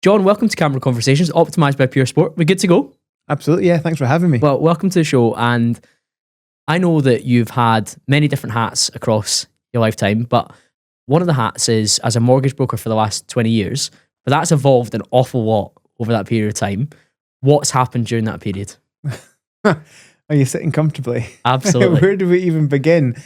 John, welcome to Camera Conversations, optimised by Pure Sport. We're good to go? Absolutely, yeah. Thanks for having me. Well, welcome to the show. And I know that you've had many different hats across your lifetime, but one of the hats is as a mortgage broker for the last 20 years, but that's evolved an awful lot over that period of time. What's happened during that period? Are you sitting comfortably? Absolutely. Where do we even begin?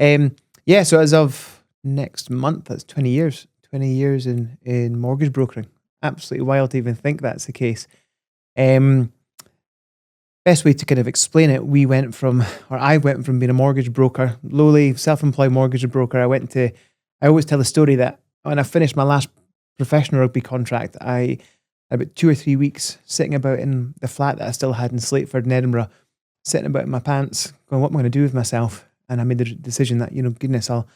Yeah, so as of next month, that's 20 years. 20 years in mortgage brokering. Absolutely wild to even think that's the case. Best way to kind of explain it, I went from being a mortgage broker, lowly self-employed mortgage broker. I always tell the story that when I finished my last professional rugby contract, I had about 2 or 3 weeks sitting about in the flat that I still had in Slateford in Edinburgh, sitting about in my pants, going, what am I going to do with myself? And I made the decision that, goodness, I'll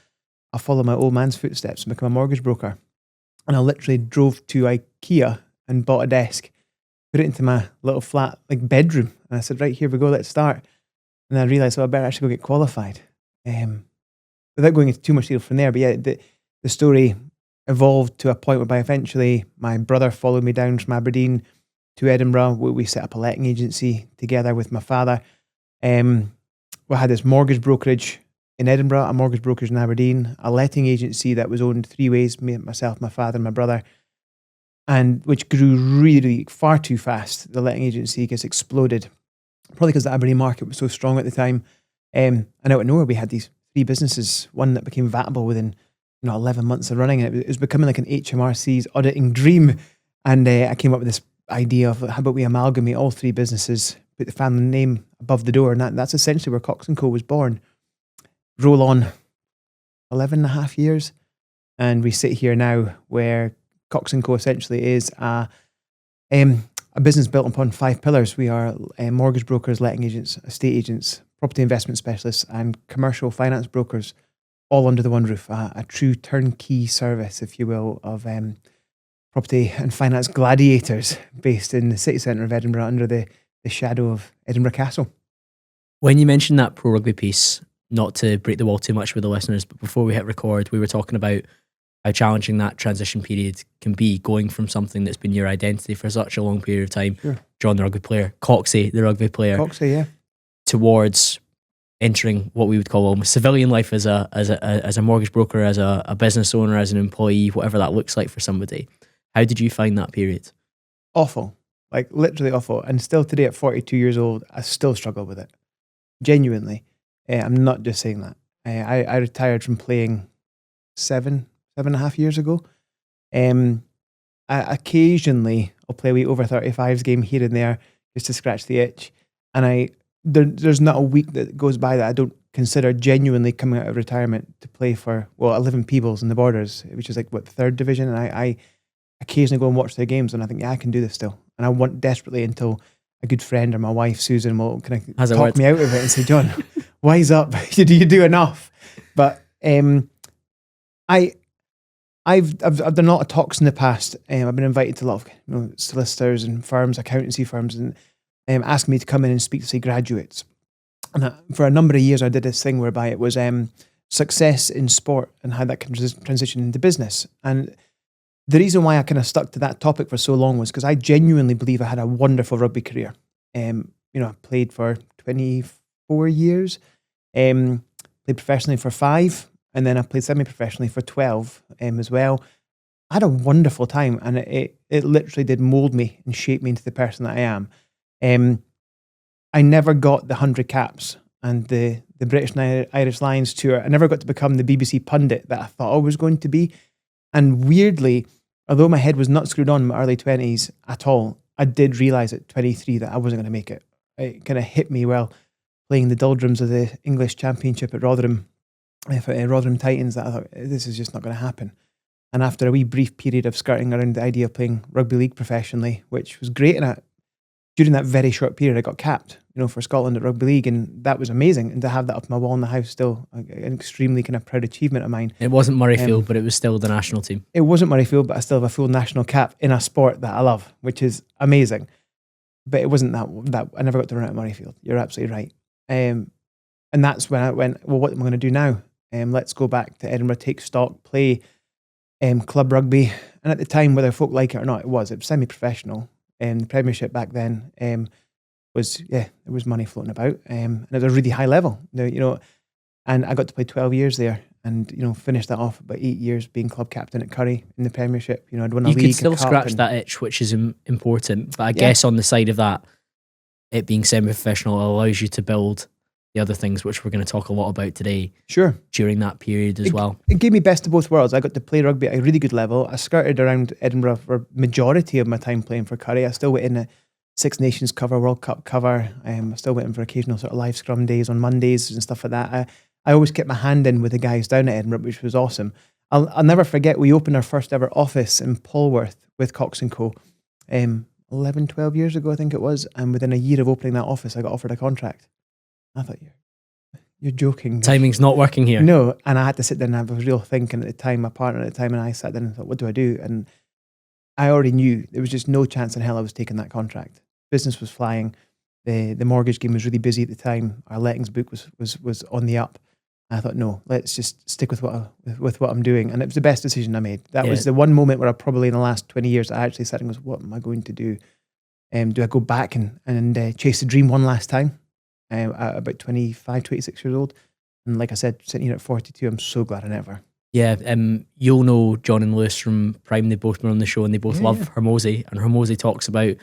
follow my old man's footsteps and become a mortgage broker. And I literally drove to IKEA and bought a desk, put it into my little flat bedroom. And I said, right, here we go, let's start. And I realized, I better actually go get qualified. Without going into too much detail from there, but yeah, the story evolved to a point whereby eventually my brother followed me down from Aberdeen to Edinburgh. We set up a letting agency together with my father. We had this mortgage brokerage in Edinburgh, a mortgage brokerage in Aberdeen, a letting agency that was owned 3 ways, me, myself, my father and my brother, and which grew really far too fast. The letting agency just exploded, probably because the Aberdeen market was so strong at the time. And out of nowhere, we had these 3 businesses, one that became vatable within 11 months of running, and it was becoming like an HMRC's auditing dream. And I came up with this idea of how about we amalgamate all 3 businesses, put the family name above the door, and that's essentially where Cox Co was born. Roll on 11 and a half years, and we sit here now where Cox Co essentially is a business built upon 5 pillars. We are mortgage brokers, letting agents, estate agents, property investment specialists, and commercial finance brokers, all under the one roof. A true turnkey service, if you will, of property and finance gladiators based in the city centre of Edinburgh under the shadow of Edinburgh Castle. When you mentioned that pro rugby piece, not to break the wall too much with the listeners, but before we hit record, we were talking about how challenging that transition period can be, going from something that's been your identity for such a long period of time, sure. John the rugby player, Coxie the rugby player, yeah, towards entering what we would call almost civilian life as a mortgage broker, as a business owner, as an employee, whatever that looks like for somebody. How did you find that period? Awful, literally awful. And still today at 42 years old, I still struggle with it. Genuinely. I'm not just saying that. I retired from playing 7.5 years ago. I occasionally I'll play a wee over 35s game here and there just to scratch the itch. And there's not a week that goes by that I don't consider genuinely coming out of retirement to play for, I live in Peebles in the Borders, which is the 3rd division. And I occasionally go and watch their games and I think, I can do this still. And I want desperately until a good friend or my wife, Susan, will kind of talk me out of it and say, John, wise up, you do enough. But I've done a lot of talks in the past. I've been invited to a lot of solicitors and firms, accountancy firms, and asked me to come in and speak to, say, graduates. And for a number of years, I did this thing whereby it was success in sport and how that can transition into business. And the reason why I kind of stuck to that topic for so long was because I genuinely believe I had a wonderful rugby career. I played for 24 years, played professionally for 5, and then I played semi-professionally for 12 as well. I had a wonderful time, and it literally did mold me and shape me into the person that I am. I never got the 100 caps and the British and Irish Lions tour. I never got to become the BBC pundit that I thought I was going to be. And weirdly, although my head was not screwed on in my early 20s at all, I did realise at 23 that I wasn't going to make it. It kind of hit me while playing the doldrums of the English Championship at Rotherham Titans, that I thought, this is just not going to happen. And after a wee brief period of skirting around the idea of playing rugby league professionally, which was great, and during that very short period, I got capped, for Scotland at rugby league, and that was amazing. And to have that up my wall in the house, still an extremely kind of proud achievement of mine. It wasn't Murrayfield, but it was still the national team. It wasn't Murrayfield, but I still have a full national cap in a sport that I love, which is amazing. But it wasn't that I never got to run at Murrayfield. You're absolutely right. And that's when I went, well, what am I going to do now? Let's go back to Edinburgh, take stock, play club rugby, And at the time, whether folk like it or not, it was semi-professional. And the Premiership back then there was money floating about, and it was a really high level. And I got to play 12 years there, and finished that off about 8 years being club captain at Curry in the Premiership. I'd won a league. You could still scratch that itch, which is important. But I guess on the side of that, it being semi-professional allows you to build the other things, which we're going to talk a lot about today. Sure. During that period as well. It gave me best of both worlds. I got to play rugby at a really good level. I skirted around Edinburgh for majority of my time playing for Curry. I still went in a Six Nations cover, World Cup cover. I still went in for occasional sort of live scrum days on Mondays and stuff like that. I always kept my hand in with the guys down at Edinburgh, which was awesome. I'll never forget, we opened our first ever office in Polwarth with Cox Co. 11, 12 years ago, I think it was. And within a year of opening that office, I got offered a contract. I thought, you're joking. Timing's not working here. No, and I had to sit there and have a real thinking at the time. My partner at the time and I sat there and thought, what do I do? And I already knew there was just no chance in hell I was taking that contract. Business was flying. The mortgage game was really busy at the time. Our lettings book was on the up. And I thought, no, let's just stick with what I'm doing. And it was the best decision I made. That was the one moment where I probably in the last 20 years, I actually sat and goes, what am I going to do? Do I go back and chase the dream one last time? At about 25, 26 years old. And like I said, sitting here at 42, I'm so glad I never. Yeah, you'll know John and Lewis from Prime. They've both been on the show and they both love Hormozy. And Hormozy talks about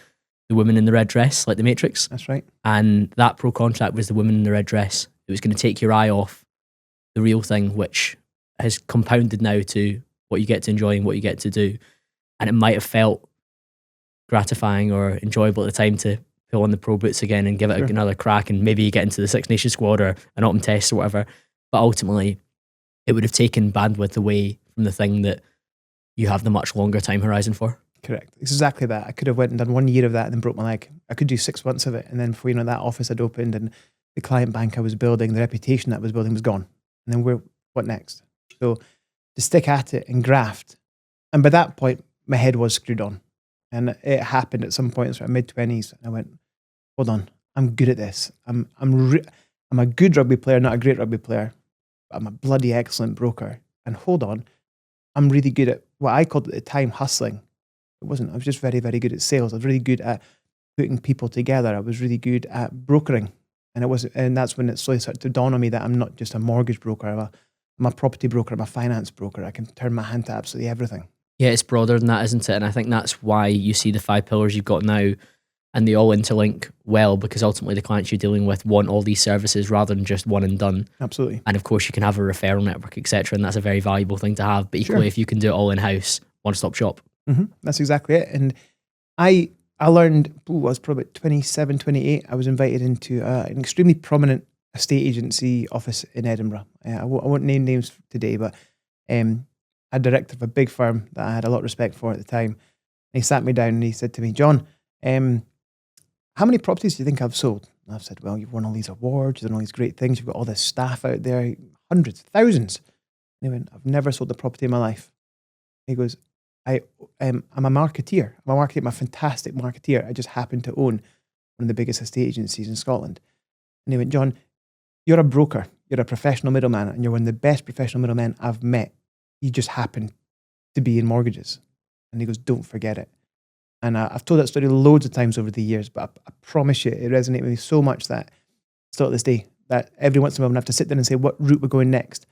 the women in the red dress, like the Matrix. That's right. And that pro contract was the women in the red dress. It was going to take your eye off the real thing, which has compounded now to what you get to enjoy and what you get to do. And it might have felt gratifying or enjoyable at the time to pull on the pro boots again and give it another crack, and maybe you get into the Six Nations squad or an autumn test or whatever. But ultimately, it would have taken bandwidth away from the thing that you have the much longer time horizon for. Correct. It's exactly that. I could have went and done 1 year of that and then broke my leg. I could do 6 months of it, and then before that office had opened and the client bank I was building, the reputation that I was building was gone. And then what next? So to stick at it and graft. And by that point, my head was screwed on. And it happened at some point, sort of mid-20s, and I went, hold on, I'm good at this. I'm a good rugby player, not a great rugby player, but I'm a bloody excellent broker. And hold on, I'm really good at what I called at the time hustling. It wasn't. I was just very, very good at sales. I was really good at putting people together. I was really good at brokering. And that's when it slowly started to dawn on me that I'm not just a mortgage broker. I'm a property broker. I'm a finance broker. I can turn my hand to absolutely everything. Yeah, it's broader than that, isn't it? And I think that's why you see the 5 pillars you've got now, and they all interlink well, because ultimately the clients you're dealing with want all these services rather than just one and done. Absolutely. And of course you can have a referral network, etc., and that's a very valuable thing to have. But equally, if you can do it all in-house, one-stop shop. Mm-hmm. That's exactly it. And I learned, I was probably 27, 28, I was invited into an extremely prominent estate agency office in Edinburgh. I won't name names today, but a director of a big firm that I had a lot of respect for at the time. And he sat me down and he said to me, John, how many properties do you think I've sold? And I've said, well, you've won all these awards, you've done all these great things, you've got all this staff out there, hundreds, thousands. And he went, I've never sold a property in my life. He goes, I'm a marketeer. I'm a fantastic marketeer. I just happen to own one of the biggest estate agencies in Scotland. And he went, John, you're a broker, you're a professional middleman, and you're one of the best professional middlemen I've met. You just happen to be in mortgages. And he goes, don't forget it. And I've told that story loads of times over the years, but I promise you, it resonated with me so much that still to this day, that every once in a while I have to sit there and say, what route we're going next?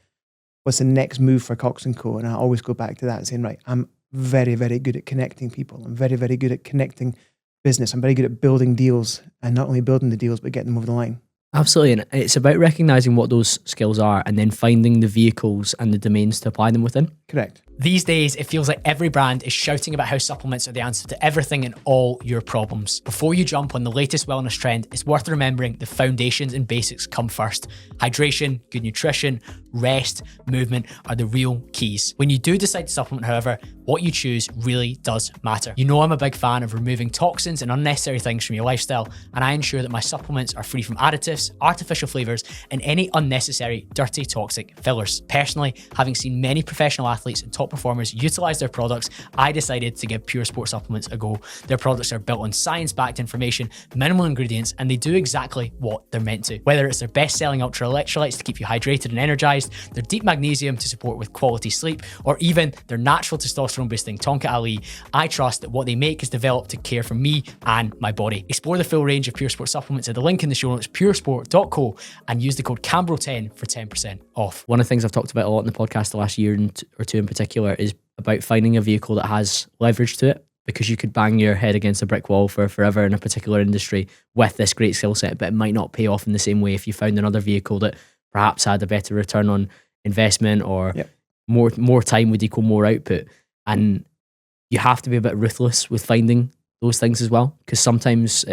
What's the next move for Cox Co? And I always go back to that and saying, right, I'm very, very good at connecting people. I'm very, very good at connecting business. I'm very good at building deals, and not only building the deals, but getting them over the line. Absolutely. And it's about recognizing what those skills are and then finding the vehicles and the domains to apply them within. Correct. These days, it feels like every brand is shouting about how supplements are the answer to everything and all your problems. Before you jump on the latest wellness trend, it's worth remembering the foundations and basics come first. Hydration, good nutrition, rest, movement are the real keys. When you do decide to supplement, however, what you choose really does matter. You know I'm a big fan of removing toxins and unnecessary things from your lifestyle, and I ensure that my supplements are free from additives, artificial flavors, and any unnecessary, dirty, toxic fillers. Personally, having seen many professional athletes and top performers utilize their products, I decided to give Pure Sport Supplements a go. Their products are built on science-backed information, minimal ingredients, and they do exactly what they're meant to. Whether it's their best-selling ultra electrolytes to keep you hydrated and energized, their deep magnesium to support with quality sleep, or even their natural testosterone testosterone boosting Tonka Ali, I trust that what they make is developed to care for me and my body. Explore the full range of Pure Sport supplements at the link in the show notes, puresport.co, and use the code CAMBRO10 for 10% off. One of the things I've talked about a lot in the podcast the last year or two in particular is about finding a vehicle that has leverage to it, because you could bang your head against a brick wall for forever in a particular industry with this great skill set, but it might not pay off in the same way if you found another vehicle that perhaps had a better return on investment, or more time would equal more output. And you have to be a bit ruthless with finding those things as well, because sometimes,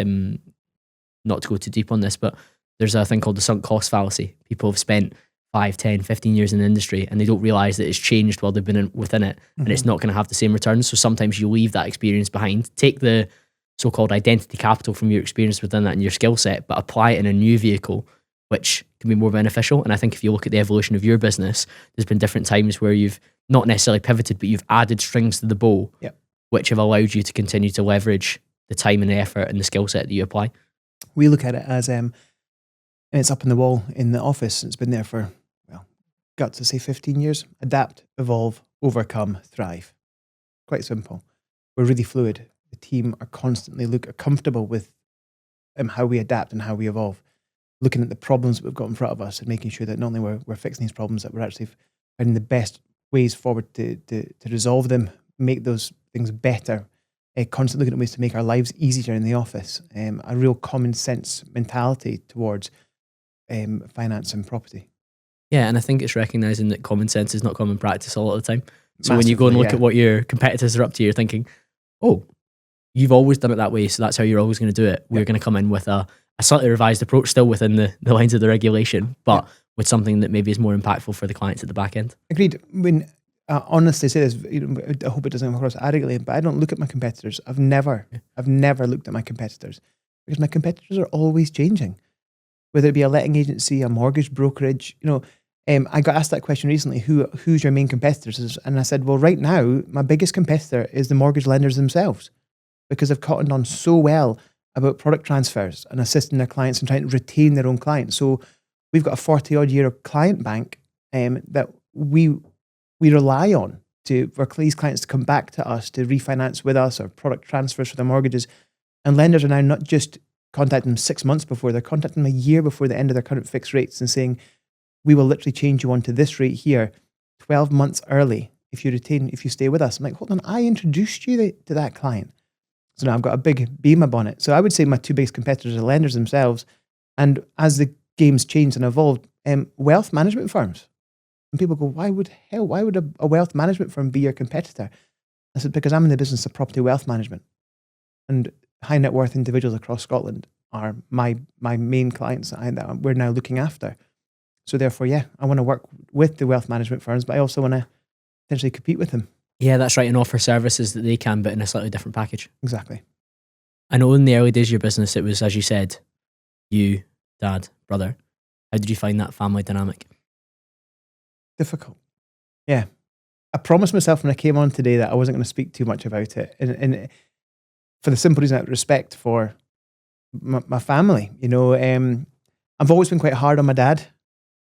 not to go too deep on this, but there's a thing called the sunk cost fallacy. People have spent 5, 10, 15 years in the industry and they don't realize that it's changed while they've been within it, and it's not going to have the same returns. So sometimes you leave that experience behind, take the so-called identity capital from your experience within that and your skill set, but apply it in a new vehicle, which can be more beneficial. And I think if you look at the evolution of your business, there's been different times where you've not necessarily pivoted, but you've added strings to the bow, which have allowed you to continue to leverage the time and the effort and the skill set that you apply. We look at it as, and it's up on the wall in the office. It's been there for, got to say 15 years. Adapt, evolve, overcome, thrive. Quite simple. We're really fluid. The team are constantly comfortable with how we adapt and how we evolve. Looking at the problems that we've got in front of us and making sure that not only we're fixing these problems, that we're actually finding the best ways forward to resolve them, make those things better. Constantly looking at ways to make our lives easier in the office. A real common sense mentality towards finance and property. Yeah, and I think it's recognizing that common sense is not common practice a lot of the time. So when you go and look at what your competitors are up to, you're thinking, oh, you've always done it that way, so that's how you're always going to do it. We're going to come in with a slightly revised approach, still within the lines of the regulation, but with something that maybe is more impactful for the clients at the back end. Agreed. When I honestly say this, I hope it doesn't come across arrogantly, but I don't look at my competitors. I've never looked at my competitors, because my competitors are always changing. Whether it be a letting agency, a mortgage brokerage, I got asked that question recently, who's your main competitors? And I said, well, right now, my biggest competitor is the mortgage lenders themselves, because they've cottoned on so well about product transfers and assisting their clients and trying to retain their own clients. So we've got a 40-odd year client bank that we rely on for these clients to come back to us to refinance with us, or product transfers for their mortgages. And lenders are now not just contacting them 6 months before, they're contacting them a year before the end of their current fixed rates and saying, we will literally change you onto this rate here 12 months early if you stay with us. I'm like, hold on, I introduced you to that client. So now I've got a big beam up on it. So I would say my two biggest competitors are lenders themselves. And as the game's changed and evolved, wealth management firms. And people go, why would a wealth management firm be your competitor? I said, because I'm in the business of property wealth management. And high net worth individuals across Scotland are my main clients that we're now looking after. So therefore, I want to work with the wealth management firms, but I also want to potentially compete with them. Yeah, that's right, and offer services that they can, but in a slightly different package. Exactly. I know in the early days of your business, it was, as you said, you, dad, brother. How did you find that family dynamic? Difficult. Yeah. I promised myself when I came on today that I wasn't going to speak too much about it. And for the simple reason, I have respect for my family. I've always been quite hard on my dad.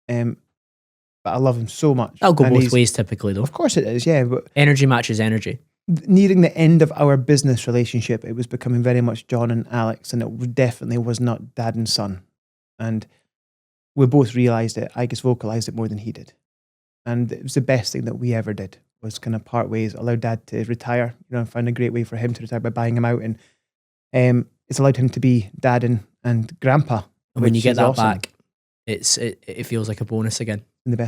But I love him so much. That'll go both ways typically, though. Of course it is, yeah. But energy matches energy. Nearing the end of our business relationship, it was becoming very much John and Alex, and it definitely was not dad and son. And we both realised it. I guess vocalised it more than he did. And it was the best thing that we ever did, was kind of part ways, allow dad to retire, and found a great way for him to retire by buying him out. And it's allowed him to be dad and grandpa. And when you get that awesome back, it feels like a bonus again. And the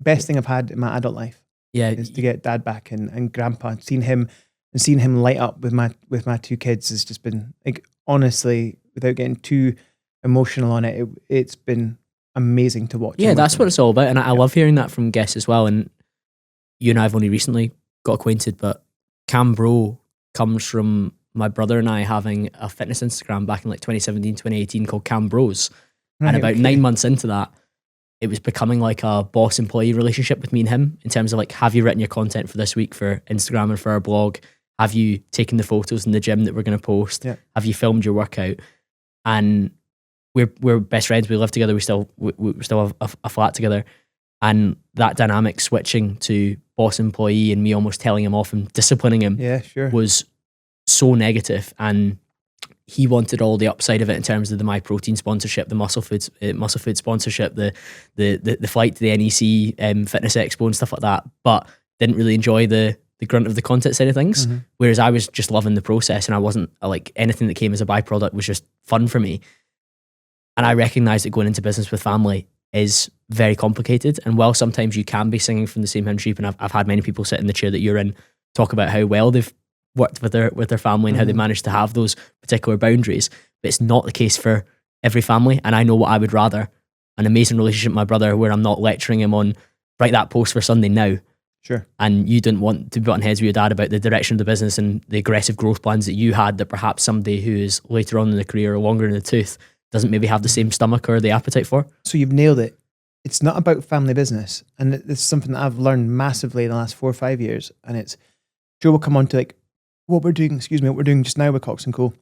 best thing I've had in my adult life, is to get dad back and grandpa, and seeing him light up with my two kids has just been, like, honestly, without getting too emotional on it, it's been amazing to watch. Yeah, that's what it's all about, and I love hearing that from guests as well. And you and I have only recently got acquainted, but Cambro comes from my brother and I having a fitness Instagram back in like 2017, 2018 called Cambros. And about 9 months into that, it was becoming like a boss-employee relationship with me and him, in terms of like, have you written your content for this week for Instagram and for our blog? Have you taken the photos in the gym that we're going to post? Yeah. Have you filmed your workout? And we're best friends. We live together. We still have a flat together. And that dynamic switching to boss employee and me almost telling him off and disciplining him Yeah, sure. was so negative. And he wanted all the upside of it in terms of the My Protein sponsorship, the muscle food sponsorship, the flight to the NEC Fitness Expo and stuff like that, but didn't really enjoy the grunt of the content side of things. Mm-hmm. Whereas I was just loving the process, and I wasn't like anything that came as a byproduct was just fun for me. And I recognized that going into business with family is very complicated. And while sometimes you can be singing from the same hymn sheet, and I've had many people sit in the chair that you're in talk about how well they've worked with their family and how they managed to have those particular boundaries, but it's not the case for every family. And I know what I would rather: an amazing relationship with my brother where I'm not lecturing him on write that post for Sunday now. Sure. And you didn't want to be butting heads with your dad about the direction of the business and the aggressive growth plans that you had, that perhaps somebody who is later on in the career or longer in the tooth doesn't maybe have the same stomach or the appetite for. So you've nailed it. It's not about family business. And this is something that I've learned massively in the last 4 or 5 years. And it's, Joe will come on to like, what we're doing just now with Cox Co.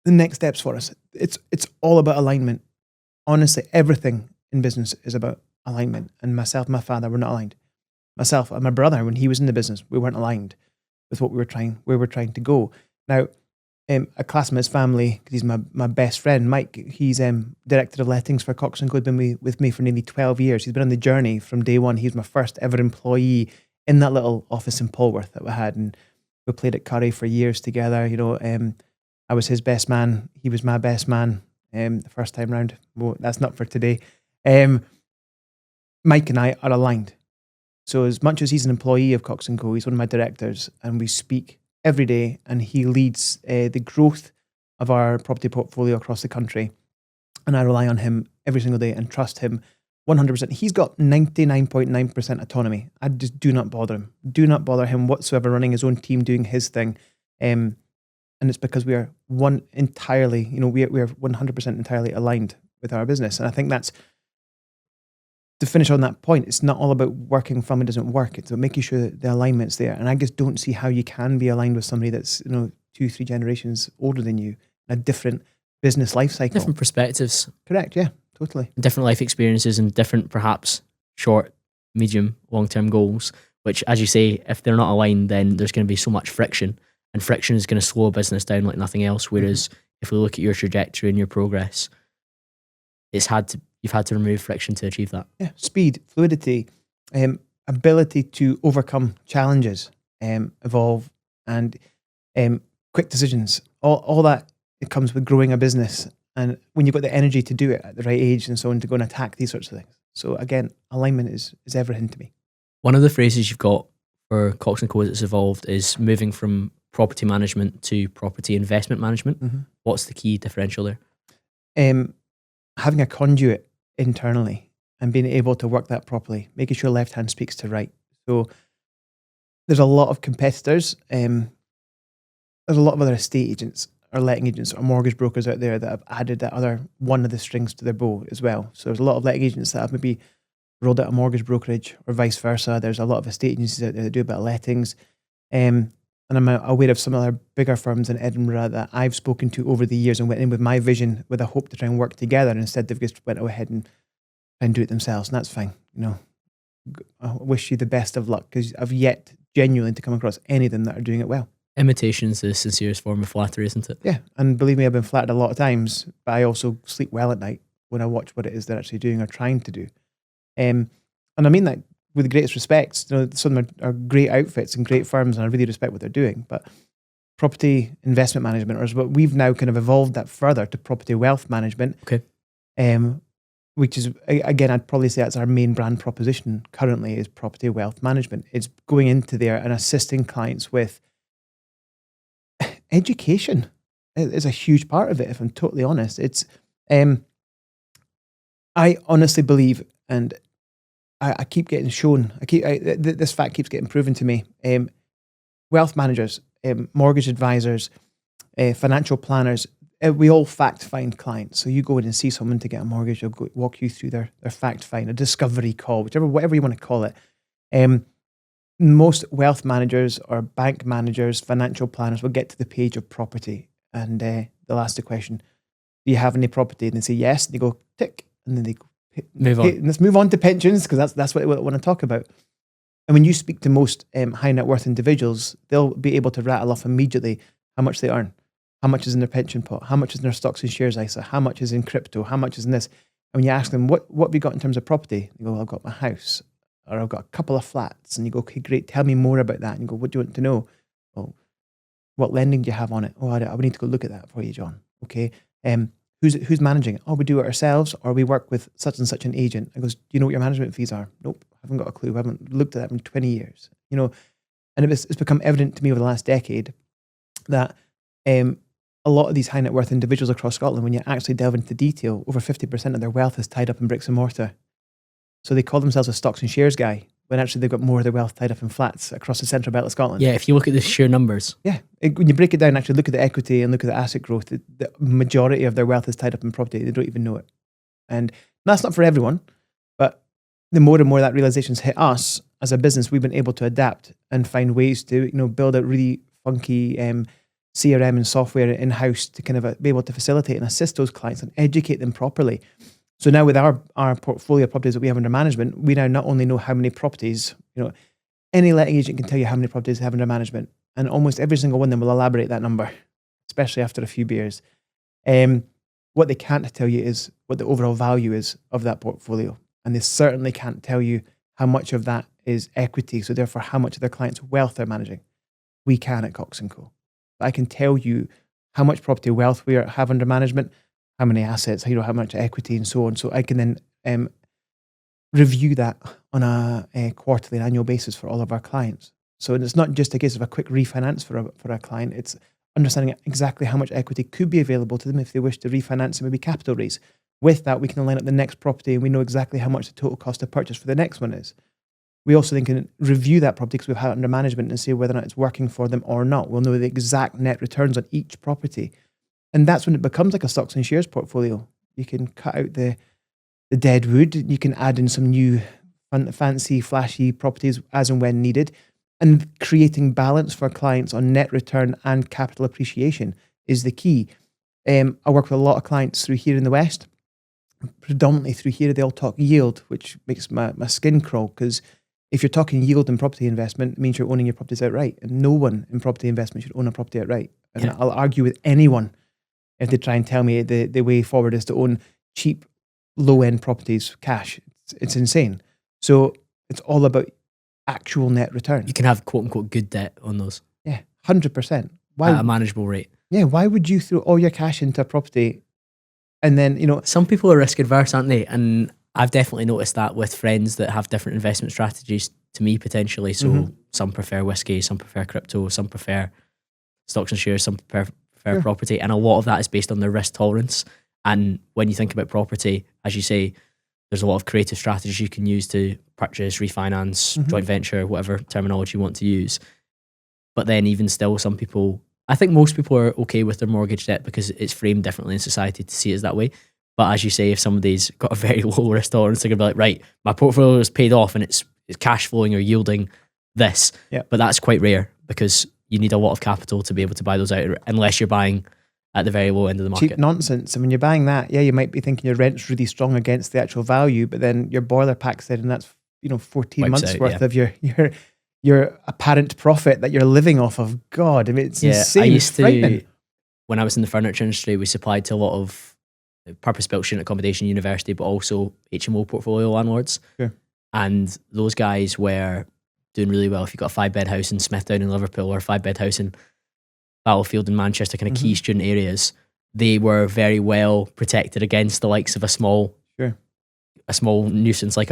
The next steps for us. It's all about alignment. Honestly, everything in business is about alignment. And myself and my father were not aligned. Myself and my brother, when he was in the business, we weren't aligned with where we're trying to go. Now, a class of his family, because he's my best friend, Mike, he's director of lettings for Cox Co. He's been with me for nearly 12 years. He's been on the journey from day one. He was my first ever employee in that little office in Polwarth that we had. And we played at Curry for years together. You know, I was his best man. He was my best man the first time round. Well, that's not for today. Mike and I are aligned. So as much as he's an employee of Cox Co, he's one of my directors, and we speak every day, and he leads the growth of our property portfolio across the country. And I rely on him every single day and trust him 100%. He's got 99.9% autonomy. I just do not bother him. Do not bother him whatsoever running his own team, doing his thing. And it's because we are we are 100% entirely aligned with our business. And I think that's, to finish on that point, it's not all about working family doesn't work. It's about making sure that the alignment's there. And I just don't see how you can be aligned with somebody that's 2-3 generations older than you, a different business life cycle. Different perspectives. Correct, yeah, totally. Different life experiences and different perhaps short, medium, long-term goals, which, as you say, if they're not aligned, then there's going to be so much friction. And friction is going to slow a business down like nothing else. Whereas if we look at your trajectory and your progress, you've had to remove friction to achieve that. Yeah, speed, fluidity, ability to overcome challenges, evolve, and quick decisions. All that, it comes with growing a business. And when you've got the energy to do it at the right age and so on, to go and attack these sorts of things. So again, alignment is everything to me. One of the phrases you've got for Cox & Co as it's evolved is moving from property management to property investment management. Mm-hmm. What's the key differential there? Having a conduit internally and being able to work that properly, making sure left hand speaks to right. So there's a lot of competitors. There's a lot of other estate agents or letting agents or mortgage brokers out there that have added that other one of the strings to their bow as well. So there's a lot of letting agents that have maybe rolled out a mortgage brokerage or vice versa. There's a lot of estate agencies out there that do a bit of lettings. And I'm aware of some other bigger firms in Edinburgh that I've spoken to over the years and went in with my vision with a hope to try and work together. And instead, they've just went ahead and do it themselves. And that's fine. I wish you the best of luck, because I've yet genuinely to come across any of them that are doing it well. Imitation's the sincerest form of flattery, isn't it? Yeah. And believe me, I've been flattered a lot of times, but I also sleep well at night when I watch what it is they're actually doing or trying to do. And I mean that with the greatest respect. Some of them are great outfits and great firms, and I really respect what they're doing. But property investment management, or is what we've now kind of evolved that further to property wealth management. Okay. Which is, again, I'd probably say that's our main brand proposition currently, is property wealth management. It's going into there and assisting clients with education. Is a huge part of it, if I'm totally honest. It's, I honestly believe, and I keep getting shown, this fact keeps getting proven to me. Wealth managers, mortgage advisors, financial planners, we all fact find clients. So you go in and see someone to get a mortgage, they'll walk you through their fact find, a discovery call, whatever you want to call it. Most wealth managers or bank managers, financial planners will get to the page of property, and they'll ask the question, do you have any property? And they say yes, and they go tick, and then they Move on. Let's move on to pensions, because that's what I want to talk about. And when you speak to most high net worth individuals, they'll be able to rattle off immediately how much they earn, how much is in their pension pot, how much is in their stocks and shares ISA, how much is in crypto, how much is in this. And when you ask them, what have you got in terms of property? They go, well, I've got my house, or I've got a couple of flats. And you go, okay, great, tell me more about that. And you go, what do you want to know? Oh, what lending do you have on it? Oh, I would need to go look at that for you, John. Okay. Who's managing it? Oh, we do it ourselves, or we work with such and such an agent. I goes, do you know what your management fees are? Nope, I haven't got a clue. I haven't looked at that in 20 years. And it's become evident to me over the last decade that a lot of these high net worth individuals across Scotland, when you actually delve into detail, over 50% of their wealth is tied up in bricks and mortar. So they call themselves a stocks and shares guy, when actually they've got more of their wealth tied up in flats across the central belt of Scotland. Yeah, if you look at the sheer numbers. Yeah, when you break it down, actually look at the equity and look at the asset growth, the majority of their wealth is tied up in property. They don't even know it. And that's not for everyone, but the more and more that realization's hit us as a business, we've been able to adapt and find ways to build a really funky CRM and software in-house to kind of be able to facilitate and assist those clients and educate them properly. So now with our portfolio of properties that we have under management, we now not only know how many properties, any letting agent can tell you how many properties they have under management, and almost every single one of them will elaborate that number, especially after a few beers. What they can't tell you is what the overall value is of that portfolio. And they certainly can't tell you how much of that is equity, so therefore how much of their clients' wealth they're managing. We can at Cox Co. I can tell you how much property wealth we have under management, how many assets, how much equity and so on. So I can then review that on a quarterly and annual basis for all of our clients. So it's not just a case of a quick refinance for a client. It's understanding exactly how much equity could be available to them if they wish to refinance and maybe capital raise. With that, we can line up the next property and we know exactly how much the total cost of purchase for the next one is. We also then can review that property because we've had it under management and see whether or not it's working for them or not. We'll know the exact net returns on each property. And that's when it becomes like a stocks and shares portfolio. You can cut out the dead wood. You can add in some new fancy, flashy properties as and when needed. And creating balance for clients on net return and capital appreciation is the key. I work with a lot of clients through here in the West. Predominantly through here, they all talk yield, which makes my skin crawl, because if you're talking yield in property investment, it means you're owning your properties outright. And no one in property investment should own a property outright. And yeah. I'll argue with anyone if they try and tell me the way forward is to own cheap, low-end properties, cash. It's insane. So it's all about actual net return. You can have quote-unquote good debt on those. Yeah, 100%. Why, at a manageable rate. Yeah, why would you throw all your cash into a property and then, Some people are risk adverse, aren't they? And I've definitely noticed that with friends that have different investment strategies to me potentially. So some prefer whiskey, some prefer crypto, some prefer stocks and shares, some prefer property. And a lot of that is based on their risk tolerance. And when you think about property, as you say, there's a lot of creative strategies you can use to purchase, refinance, joint venture, whatever terminology you want to use. But then even still, some people, I think most people are okay with their mortgage debt because it's framed differently in society to see it as that way. But as you say, if somebody's got a very low risk tolerance, they're going to be like, right, my portfolio is paid off and it's cash flowing or yielding this. Yeah. But that's quite rare because you need a lot of capital to be able to buy those out unless you're buying at the very low end of the market. Cheap nonsense. And when you're buying that, yeah, you might be thinking your rent's really strong against the actual value, but then your boiler pack's there and that's 14 Wipes months out, worth of your apparent profit that you're living off of. God, I mean, it's insane. I used to, when I was in the furniture industry, we supplied to a lot of purpose-built student accommodation university, but also HMO portfolio landlords. Sure. And those guys were doing really well. If you've got a 5-bed house in Smithdown in Liverpool or a 5-bed house in Battlefield in Manchester, kind of key student areas, they were very well protected against the likes of a small nuisance like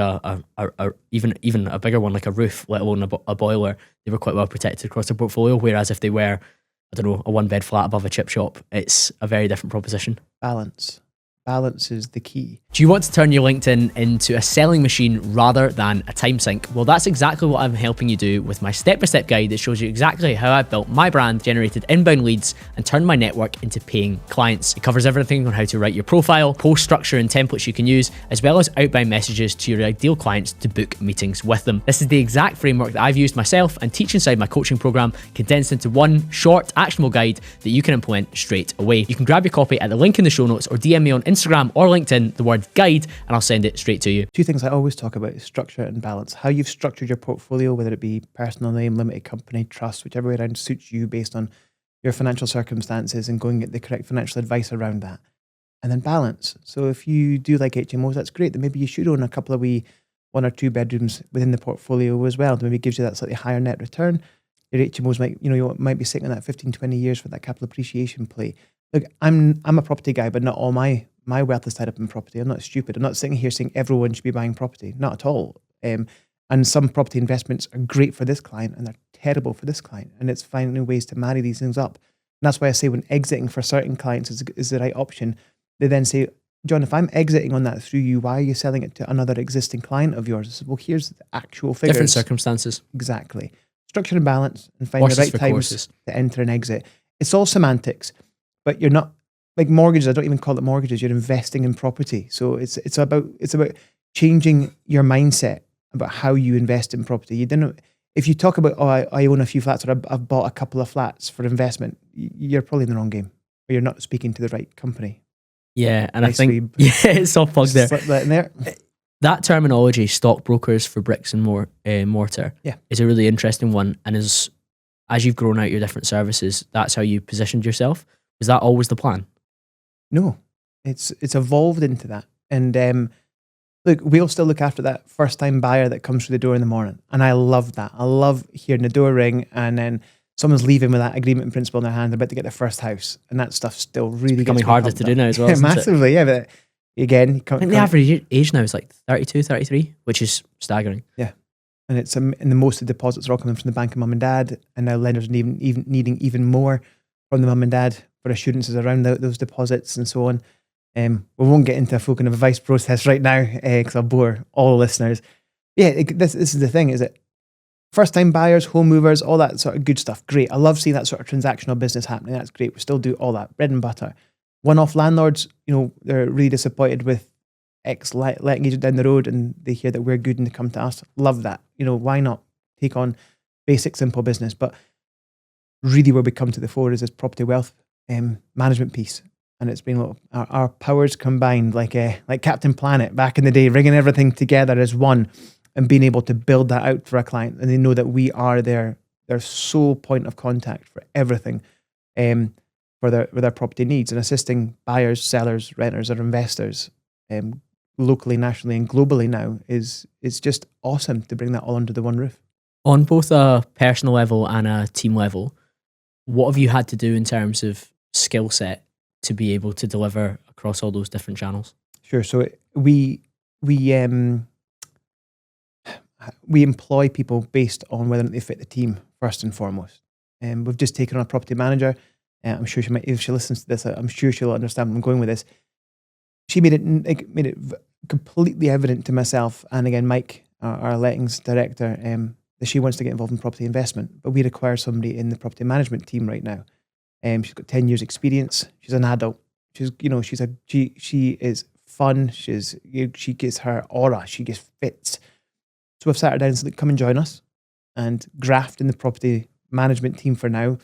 even a bigger one like a roof, let alone a boiler. They were quite well protected across their portfolio. Whereas if they were, I don't know, a 1-bed flat above a chip shop, it's a very different proposition. Balance is the key. Do you want to turn your LinkedIn into a selling machine rather than a time sink? Well, that's exactly what I'm helping you do with my step-by-step guide that shows you exactly how I built my brand, generated inbound leads, and turned my network into paying clients. It covers everything on how to write your profile, post structure and templates you can use, as well as outbound messages to your ideal clients to book meetings with them. This is the exact framework that I've used myself and teach inside my coaching program, condensed into one short, actionable guide that you can implement straight away. You can grab your copy at the link in the show notes or DM me on Instagram Instagram or LinkedIn the word guide, and I'll send it straight to you. Two things I always talk about is structure and balance. How you've structured your portfolio, whether it be personal name, limited company, trust, whichever way around suits you based on your financial circumstances, and going at the correct financial advice around that. And then balance. So if you do like HMOs, that's great. Then maybe you should own a couple of wee 1 or 2 bedrooms within the portfolio as well. Maybe gives you that slightly higher net return. Your HMOs might, you might be sitting on that 15, 20 years for that capital appreciation play. Look, I'm a property guy, but not all my wealth is tied up in property. I'm not stupid. I'm not sitting here saying everyone should be buying property. Not at all. And some property investments are great for this client and they're terrible for this client. And it's finding ways to marry these things up. And that's why I say when exiting for certain clients is the right option, they then say, John, if I'm exiting on that through you, why are you selling it to another existing client of yours? I said, well, here's the actual figures. Different circumstances. Exactly. Structure and balance, and find the right times to enter and exit. It's all semantics, but you're not like mortgages. I don't even call it mortgages. You're investing in property. So it's about changing your mindset about how you invest in property. If you talk about, I own a few flats, or I've bought a couple of flats for investment, you're probably in the wrong game, or you're not speaking to the right company. Yeah, and I think it's all plugged there. Slip that in there. That terminology, stockbrokers for bricks and mortar, is a really interesting one. And as you've grown out your different services, that's how you positioned yourself. Was that always the plan? No, it's evolved into that. And look, we'll still look after that first time buyer that comes through the door in the morning. And I love that. I love hearing the door ring and then someone's leaving with that agreement in principle in their hand, they're about to get their first house. And that stuff still really gets becoming harder to do now as well. Yeah, massively, yeah. But again, I think the average age now is like 32, 33, which is staggering. Yeah. And it's and the most of the deposits are all coming from the bank of mum and dad, and now lenders are even needing even more from the mum and dad for assurances around those deposits and so on. We won't get into a full kind of advice process right now because I'll bore all the listeners. Yeah, this is the thing, is it? First time buyers, home movers, all that sort of good stuff. Great. I love seeing that sort of transactional business happening. That's great. We still do all that. Bread and butter. One-off landlords, they're really disappointed with X letting agent down the road and they hear that we're good and they come to us. Love that. Why not take on basic, simple business? But really where we come to the fore is this property wealth management piece. And it's been our powers combined, like Captain Planet back in the day, bringing everything together as one and being able to build that out for a client. And they know that we are their sole point of contact for everything for their property needs, and assisting buyers, sellers, renters, or investors locally, nationally, and globally now is just awesome to bring that all under the one roof. On both a personal level and a team level, what have you had to do in terms of skill set to be able to deliver across all those different channels? Sure. So we employ people based on whether or not they fit the team first and foremost. We've just taken on a property manager. I'm sure she might, if she listens to this, I'm sure she'll understand where I'm going with this. She made it completely evident to myself and again Mike, our lettings director, that she wants to get involved in property investment. But we require somebody in the property management team right now. She's got 10 years experience. She's an adult. She is fun. She gets her aura. She gets fits. So we've sat her down and said, come and join us and graft in the property management team for now,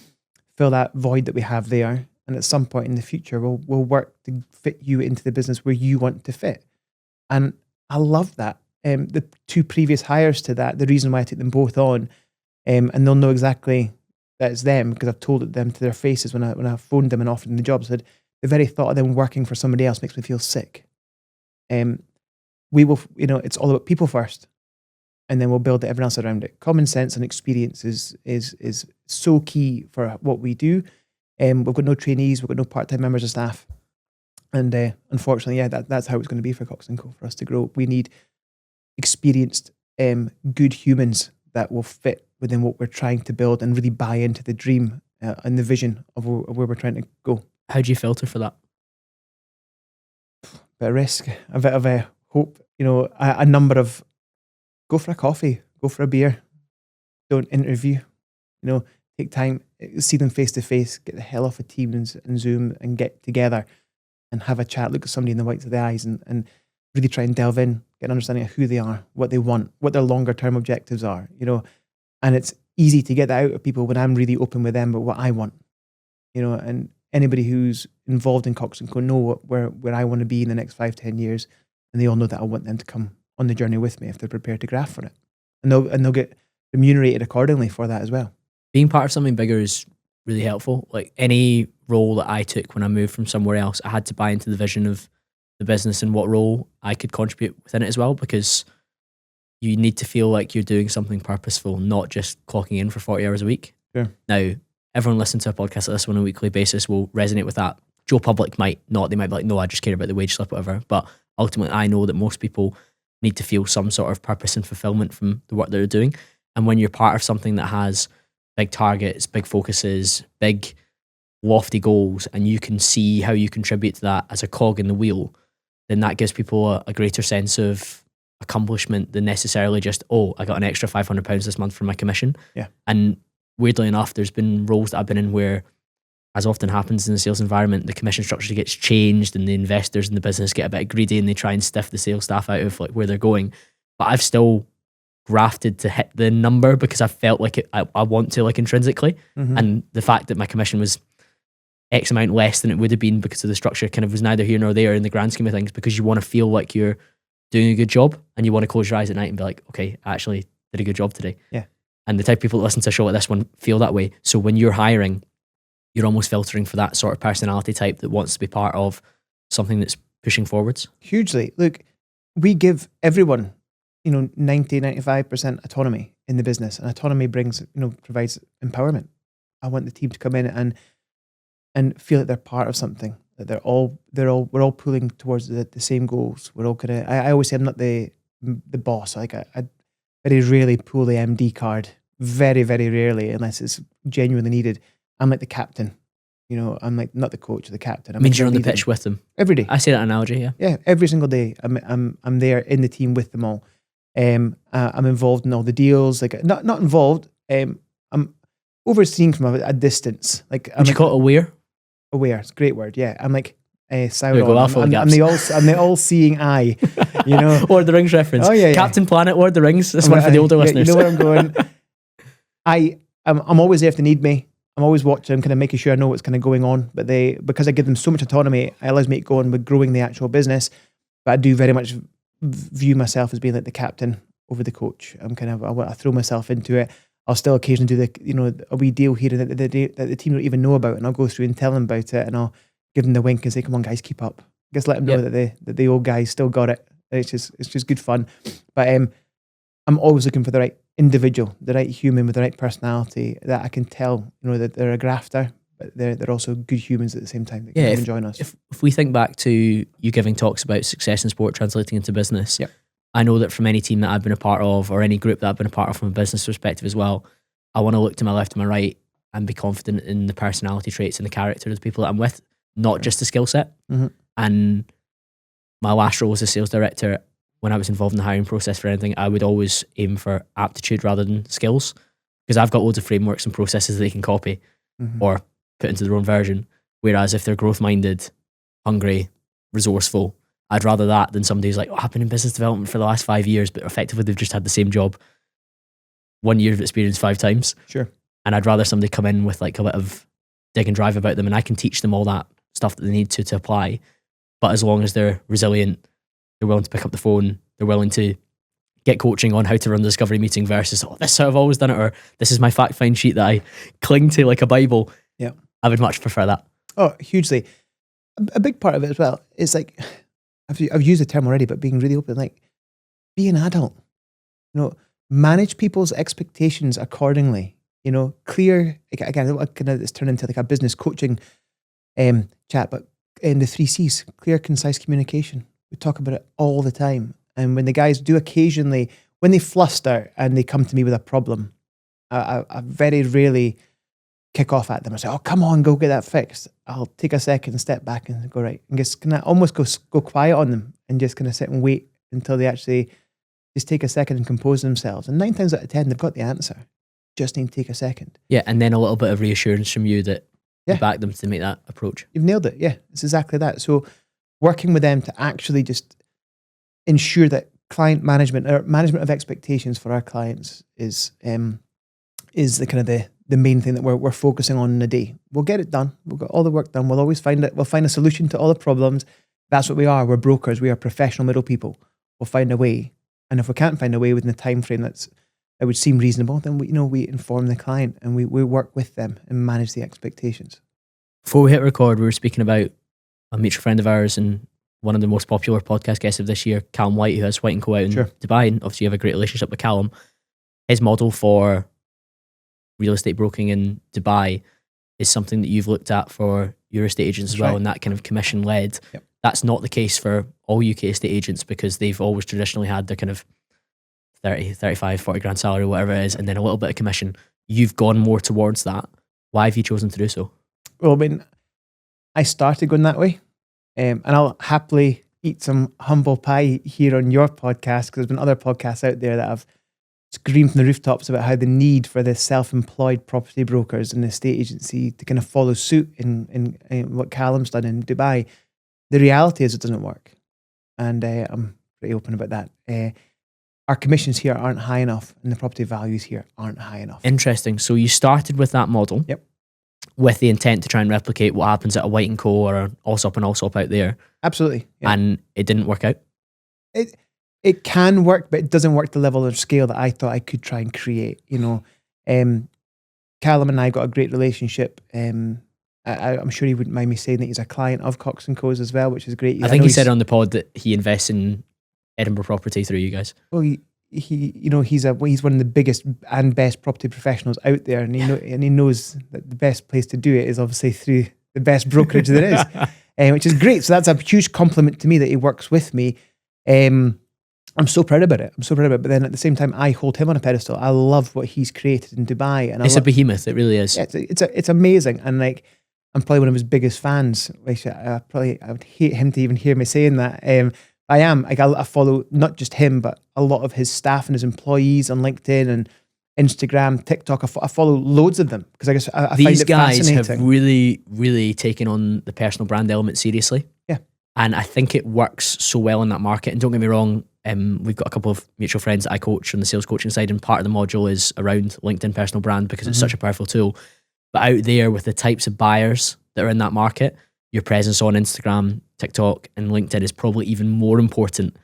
fill that void that we have there. And at some point in the future, we'll work to fit you into the business where you want to fit. And I love that. The 2 previous hires to that, the reason why I take them both on, and they'll know exactly that it's them because I've told it them to their faces when I phoned them and offered them the job. I said, the very thought of them working for somebody else makes me feel sick. We will, it's all about people first. And then we'll build everything else around it. Common sense and experience is so key for what we do. We've got no trainees, we've got no part-time members of staff. And unfortunately, that's how it's going to be for Cox Co. For us to grow, we need experienced, good humans that will fit within what we're trying to build and really buy into the dream and the vision of where we're trying to go. How do you filter for that? A bit of risk, a bit of a hope, a number of go for a coffee, go for a beer, don't interview, take time, see them face to face, get the hell off of Teams and Zoom and get together and have a chat, look at somebody in the whites of the eyes and really try and delve in, get an understanding of who they are, what they want, what their longer term objectives are, and it's easy to get that out of people when I'm really open with them about what I want, and anybody who's involved in Cox Co know where I want to be in the next 5-10 years, and they all know that I want them to come on the journey with me if they're prepared to graft for it, and they'll get remunerated accordingly for that as well. Being part of something bigger is really helpful. Like any role that I took when I moved from somewhere else, I had to buy into the vision of the business and what role I could contribute within it as well, because you need to feel like you're doing something purposeful, not just clocking in for 40 hours a week. Sure. Now, everyone listening to a podcast like this on a weekly basis will resonate with that. Joe Public might not. They might be like, no, I just care about the wage slip, whatever. But ultimately, I know that most people need to feel some sort of purpose and fulfillment from the work they're doing. And when you're part of something that has big targets, big focuses, big lofty goals, and you can see how you contribute to that as a cog in the wheel, then that gives people a greater sense of accomplishment than necessarily just, oh, I got an extra £500 this month from my commission. Yeah. And weirdly enough, there's been roles that I've been in where, as often happens in the sales environment, the commission structure gets changed and the investors in the business get a bit greedy and they try and stiff the sales staff out of like where they're going. But I've still grafted to hit the number because I felt like I want to, like, intrinsically. Mm-hmm. And the fact that my commission was X amount less than it would have been because of the structure kind of was neither here nor there in the grand scheme of things, because you want to feel like you're doing a good job and you want to close your eyes at night and be like, okay, I actually did a good job today. Yeah. And the type of people that listen to a show like this one feel that way. So when you're hiring, you're almost filtering for that sort of personality type that wants to be part of something that's pushing forwards. Hugely. Look, we give everyone, 90-95% autonomy in the business, and autonomy provides empowerment. I want the team to come in and feel that they're part of something, that we're all pulling towards the same goals. We're all kind of, I always say I'm not the boss. Like I very rarely pull the MD card, very, very rarely, unless it's genuinely needed. I'm like the captain, I'm like not the coach, the captain. Means you're on the pitch with them every day. I say that analogy, yeah. Yeah, every single day. I'm there in the team with them all. I'm involved in all the deals. Like not involved. I'm overseeing from a distance. Like Would you call it aware? Aware, it's a great word. Yeah, I'm like There you go, I'm the all-seeing eye. Lord of the Rings reference. Oh yeah, Captain Planet, Lord of the Rings. This one for the older listeners. You know where I'm going. I'm always there if they need me. I'm always watching, kind of making sure I know what's kind of going on. But because I give them so much autonomy, it allows me to go on with growing the actual business. But I do very much view myself as being like the captain over the coach. I throw myself into it. I'll still occasionally do a wee deal here that the team don't even know about, and I'll go through and tell them about it, and I'll give them the wink and say, "Come on, guys, keep up." Just let them know that the old guys still got it. It's just good fun. But I'm always looking for the right individual, the right human with the right personality that I can tell, that they're a grafter, but they're also good humans at the same time that can come join us. If we think back to you giving talks about success in sport translating into business, yep. I know that from any team that I've been a part of, or any group that I've been a part of from a business perspective as well, I want to look to my left and my right and be confident in the personality traits and the character of the people that I'm with, not just the skill set. Mm-hmm. And my last role as a sales director, when I was involved in the hiring process for anything, I would always aim for aptitude rather than skills, because I've got loads of frameworks and processes that they can copy or put into their own version. Whereas if they're growth minded, hungry, resourceful, I'd rather that than somebody who's like, I've been in business development for the last 5 years, but effectively they've just had the same job 1 year of experience 5 times. Sure. And I'd rather somebody come in with like a bit of dig and drive about them, and I can teach them all that stuff that they need to apply. But as long as they're resilient, they're willing to pick up the phone, they're willing to get coaching on how to run the discovery meeting versus, this is how I've always done it, or this is my fact find sheet that I cling to like a Bible. Yeah. I would much prefer that. Oh, hugely. A big part of it as well is like, I've used the term already, but being really open, like, be an adult. Manage people's expectations accordingly. Clear. Again, it's turned into like a business coaching chat, but in the 3 C's: clear, concise communication. We talk about it all the time. And when the guys do occasionally, when they fluster and they come to me with a problem, I very rarely kick off at them and say, "Oh, come on, go get that fixed." I'll take a second, step back, and go, right, and just kind of almost go quiet on them and just kind of sit and wait until they actually just take a second and compose themselves. And 9 times out of 10, they've got the answer. Just need to take a second. Yeah, and then a little bit of reassurance from you that you back them to make that approach. You've nailed it. Yeah, it's exactly that. So working with them to actually just ensure that client management or management of expectations for our clients is the kind of the main thing that we're focusing on in a day. We'll get it done. We'll get all the work done. We'll always find it. We'll find a solution to all the problems. That's what we are. We're brokers. We are professional middle people. We'll find a way. And if we can't find a way within the time frame that would seem reasonable, then we inform the client and we work with them and manage the expectations. Before we hit record, we were speaking about a mutual friend of ours and one of the most popular podcast guests of this year, Callum White, who has White & Co out in Dubai. And obviously you have a great relationship with Callum. His model for real estate broking in Dubai is something that you've looked at for your estate agents as well, and that kind of commission led. Yep. That's not the case for all UK estate agents because they've always traditionally had their kind of 30, 35, 40 grand salary, whatever it is, and then a little bit of commission. You've gone more towards that. Why have you chosen to do so? Well, I mean, I started going that way, and I'll happily eat some humble pie here on your podcast because there's been other podcasts out there that have screamed from the rooftops about how the need for the self-employed property brokers and the estate agency to kind of follow suit in what Callum's done in Dubai. The reality is it doesn't work. And I'm pretty open about that. Our commissions here aren't high enough and the property values here aren't high enough. Interesting. So you started with that model with the intent to try and replicate what happens at a White & Co or an Allsop and Allsop out there. Absolutely. Yeah. And it didn't work out? It can work, but it doesn't work the level of scale that I thought I could try and create. Callum and I got a great relationship. I'm sure he wouldn't mind me saying that he's a client of Cox Co's as well, which is great. I think he said on the pod that he invests in Edinburgh property through you guys. Well, he's one of the biggest and best property professionals out there, and he knows that the best place to do it is obviously through the best brokerage there is, which is great. So that's a huge compliment to me that he works with me. I'm so proud about it. But then at the same time, I hold him on a pedestal. I love what he's created in Dubai, and it's a behemoth. It really is. Yeah, it's amazing, and like I'm probably one of his biggest fans. Which I would hate him to even hear me saying that. I am. Like I follow not just him, but a lot of his staff and his employees on LinkedIn and Instagram, TikTok. I follow loads of them because I guess I find it These guys fascinating. have really, really taken on the personal brand element seriously. Yeah, and I think it works so well in that market. And don't get me wrong. We've got a couple of mutual friends that I coach on the sales coaching side, and part of the module is around LinkedIn personal brand because it's such a powerful tool. But out there with the types of buyers that are in that market, your presence on Instagram, TikTok, and LinkedIn is probably even more important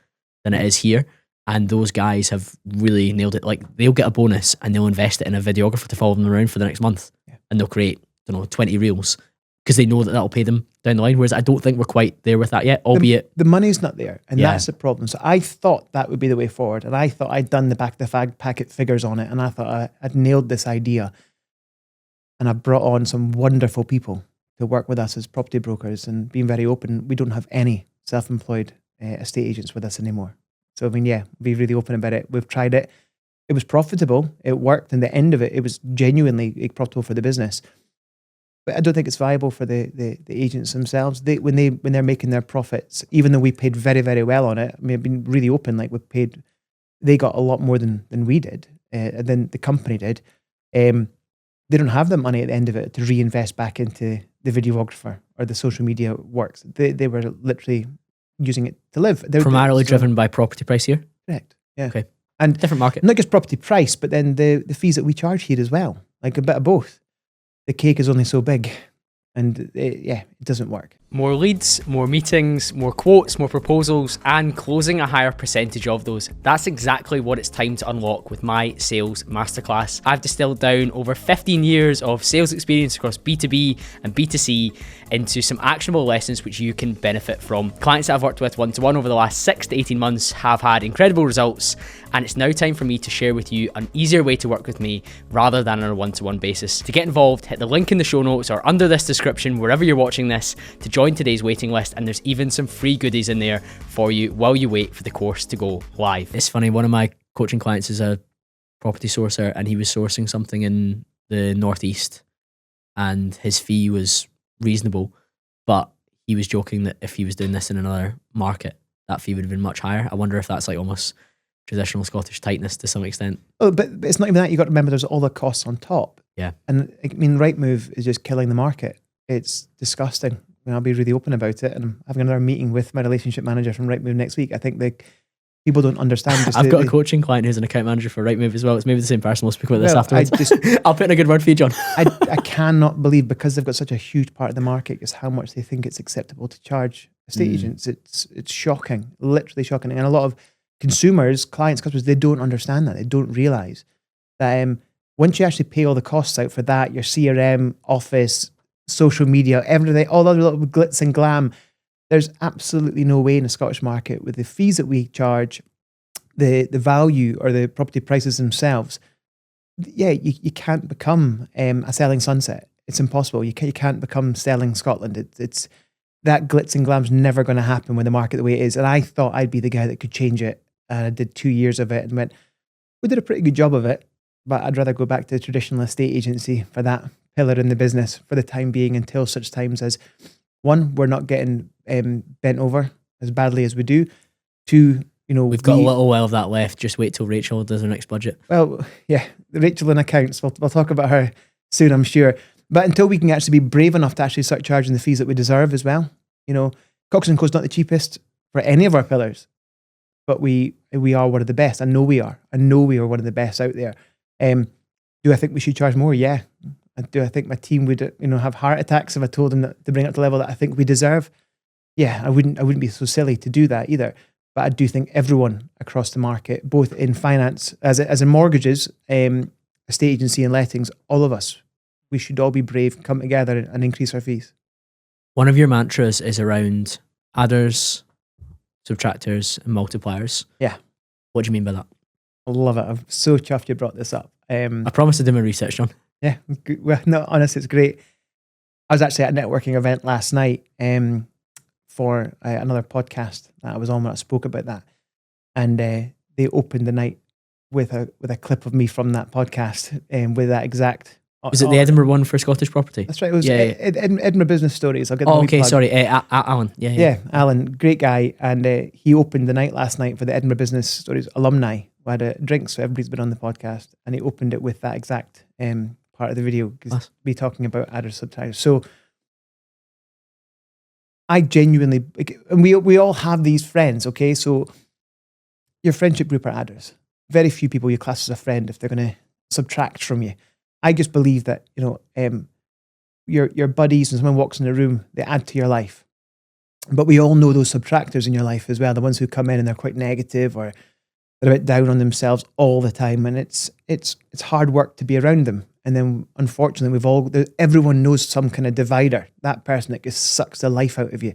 than it is here. And those guys have really nailed it. Like they'll get a bonus and they'll invest it in a videographer to follow them around for the next month, and they'll create 20 reels because they know that that'll pay them down the line. Whereas I don't think we're quite there with that yet, albeit the money's not there, and that's the problem. So I thought that would be the way forward, and I thought I'd done the back of the packet figures on it, and I thought I'd nailed this idea, and I brought on some wonderful people to work with us as property brokers, and being very open, we don't have any self-employed estate agents with us anymore. So I mean, be really open about it. We've tried it. It was profitable. It worked, and the end of it, it was genuinely profitable for the business. But I don't think it's viable for the agents themselves. When they're making their profits, even though we paid very, very well on it, I mean, I've been really open. Like they got a lot more than we did, than the company did. They don't have the money at the end of it to reinvest back into the videographer or the social media works. They were literally using it to live. primarily driven by property price here. Correct. Yeah. Okay. And different market. Not just property price, but then the fees that we charge here as well. Like a bit of both. The cake is only so big, and it doesn't work. More leads, more meetings, more quotes, more proposals, and closing a higher percentage of those. That's exactly what it's time to unlock with my sales masterclass. I've distilled down over 15 years of sales experience across B2B and B2C into some actionable lessons which you can benefit from. Clients that I've worked with one-to-one over the last 6 to 18 months have had incredible results, and it's now time for me to share with you an easier way to work with me rather than on a one-to-one basis. To get involved, hit the link in the show notes or under this description wherever you're watching this to join today's waiting list, and there's even some free goodies in there for you while you wait for the course to go live. It's funny, one of my coaching clients is a property sourcer, and he was sourcing something in the northeast, and his fee was reasonable, but he was joking that if he was doing this in another market, that fee would have been much higher. I wonder if that's like almost traditional Scottish tightness to some extent. Oh, but it's not even that. You got to remember there's all the costs on top. Yeah. And I mean, Rightmove is just killing the market. It's disgusting. I mean, I'll be really open about it. And I'm having another meeting with my relationship manager from Rightmove next week. I think people don't understand. Just I've got a coaching client who's an account manager for Rightmove as well. It's maybe the same person. We'll speak about this afterwards. I'll put in a good word for you, John. I cannot believe, because they've got such a huge part of the market, just how much they think it's acceptable to charge estate agents. It's shocking, literally shocking. And a lot of consumers, clients, customers, they don't understand that. They don't realize that once you actually pay all the costs out for that, your CRM, office, social media, everything, all the little glitz and glam, there's absolutely no way in the Scottish market, with the fees that we charge, the value or the property prices themselves, you can't become a selling Sunset. It's impossible. You can't become selling Scotland. It's that glitz and glam's never going to happen with the market the way it is. And I thought I'd be the guy that could change it. And I did 2 years of it and went, we did a pretty good job of it, but I'd rather go back to the traditional estate agency for that pillar in the business for the time being, until such times as, one, we're not getting bent over as badly as we do. Two, we've got a little while of that left. Just wait till Rachel does her next budget. Well, yeah, Rachel in accounts. We'll talk about her soon, I'm sure. But until we can actually be brave enough to actually start charging the fees that we deserve as well. Cox Co is not the cheapest for any of our pillars, but we are one of the best. I know we are. I know we are one of the best out there. Do I think we should charge more? Yeah. Do I think my team would have heart attacks if I told them that to bring it up to the level that I think we deserve? Yeah, I wouldn't be so silly to do that either. But I do think everyone across the market, both in finance, as in mortgages, estate agency and lettings, all of us, we should all be brave, come together and increase our fees. One of your mantras is around adders, subtractors and multipliers. Yeah. What do you mean by that? I love it. I'm so chuffed you brought this up. I promise to do my research, John. Yeah. Well, no, honestly, it's great. I was actually at a networking event last night for another podcast that I was on when I spoke about that. And they opened the night with a clip of me from that podcast with that exact... Was it the Edinburgh one for Scottish property? That's right. It was Edinburgh Business Stories. I'll get sorry. Alan. Yeah, Alan, great guy. And he opened the night last night for the Edinburgh Business Stories alumni. We had a drink, so everybody's been on the podcast. And he opened it with that exact part of the video, because we talking about adders, subtractors. So I genuinely, and we all have these friends, okay? So your friendship group are adders. Very few people you class as a friend if they're going to subtract from you. I just believe that, your buddies, when someone walks in the room, they add to your life. But we all know those subtractors in your life as well, the ones who come in and they're quite negative or they're a bit down on themselves all the time. And it's hard work to be around them. And then unfortunately, everyone knows some kind of divider, that person that just sucks the life out of you.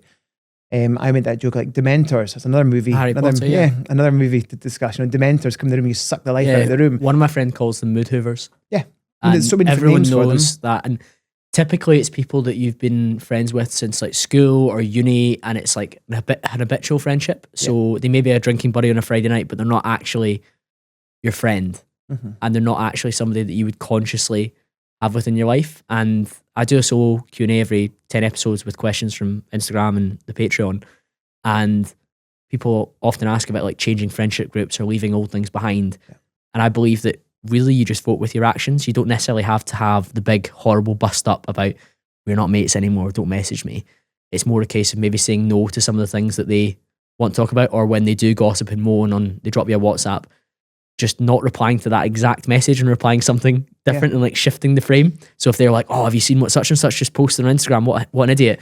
I made that joke, like Dementors. That's another movie. Another movie to discuss. Dementors come in the room, you suck the life out of the room. One of my friends calls them mood hoovers. Yeah. And there's so many everyone names knows that. And typically it's people that you've been friends with since like school or uni, and it's like an habitual friendship. So they may be a drinking buddy on a Friday night, but they're not actually your friend. Mm-hmm. And they're not actually somebody that you would consciously have within your life. And I do a solo Q&A every 10 episodes with questions from Instagram and the Patreon. And people often ask about like changing friendship groups or leaving old things behind. Yeah. And I believe that really you just vote with your actions. You don't necessarily have to have the big horrible bust up about we're not mates anymore, don't message me. It's more a case of maybe saying no to some of the things that they want to talk about, or when they do gossip and moan they drop you a WhatsApp, just not replying to that exact message and replying something different and like shifting the frame. So if they're like, oh, have you seen what such and such just posted on Instagram? What an idiot.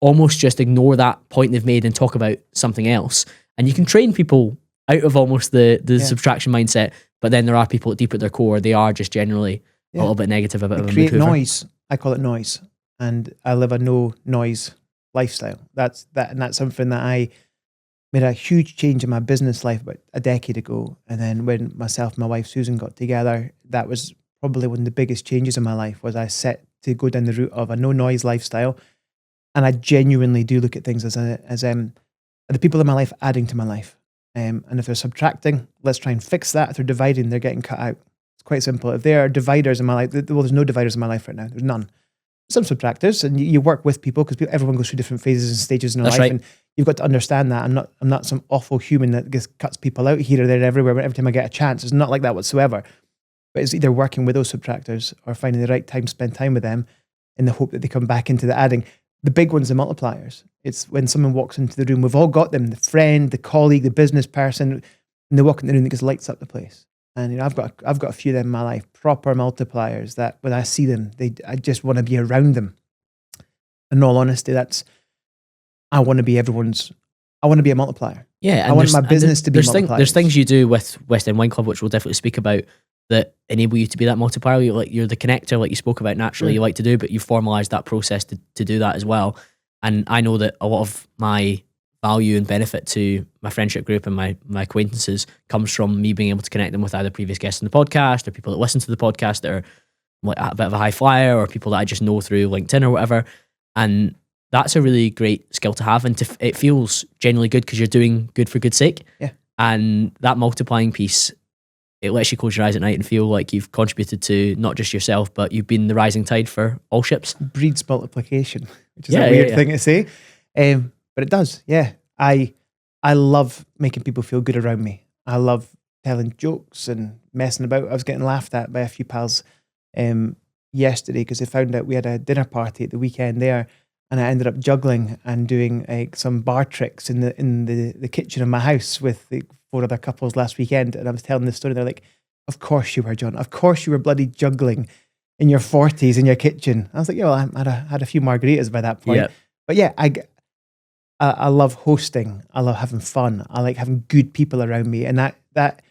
Almost just ignore that point they've made and talk about something else. And you can train people out of almost the subtraction mindset. But then there are people deep at their core, they are just generally a little bit negative about it. Create noise. I call it noise. And I live a no noise lifestyle. That's something that I made a huge change in my business life about a decade ago. And then when myself and my wife Susan got together, that was probably one of the biggest changes in my life. Was I set to go down the route of a no noise lifestyle. And I genuinely do look at things as are the people in my life adding to my life. And if they're subtracting, let's try and fix that. If they're dividing, they're getting cut out. It's quite simple. If there are dividers in my life, well, there's no dividers in my life right now. There's none. Some subtractors, and you work with people because everyone goes through different phases and stages in their life, right. And you've got to understand that. I'm not some awful human that just cuts people out here or there, everywhere. But every time I get a chance, it's not like that whatsoever. But it's either working with those subtractors or finding the right time to spend time with them in the hope that they come back into the adding. the big ones, the multipliers. It's when someone walks into the room, we've all got them, the friend, the colleague, the business person, and they walk in the room and it just lights up the place. And you know, I've got a few of them in my life, proper multipliers that when I see them, I just want to be around them. In all honesty, I want to be a multiplier. Yeah, I want my business to be multipliers. There's things you do with West End Wine Club, which we'll definitely speak about, that enable you to be that multiplier. You're the connector, like you spoke about naturally, you like to do, but you formalize that process to do that as well. And I know that a lot of my value and benefit to my friendship group and my acquaintances comes from me being able to connect them with either previous guests in the podcast or people that listen to the podcast that are like a bit of a high flyer, or people that I just know through LinkedIn or whatever. And that's a really great skill to have, and it feels genuinely good because you're doing good for good's sake. Yeah. And that multiplying piece, it lets you close your eyes at night and feel like you've contributed to not just yourself, but you've been the rising tide for all ships. Breeds multiplication, which is a weird thing to say. But it does, yeah. I love making people feel good around me. I love telling jokes and messing about. I was getting laughed at by a few pals yesterday because they found out we had a dinner party at the weekend there, and I ended up juggling and doing some bar tricks in the kitchen of my house with the 4 other couples last weekend. And I was telling this story. They're like, "Of course you were, John. Of course you were bloody juggling in your 40s in your kitchen." I was like, "Yeah, well, I had a few margaritas by that point." Yeah. But yeah, I love hosting. I love having fun. I like having good people around me, and that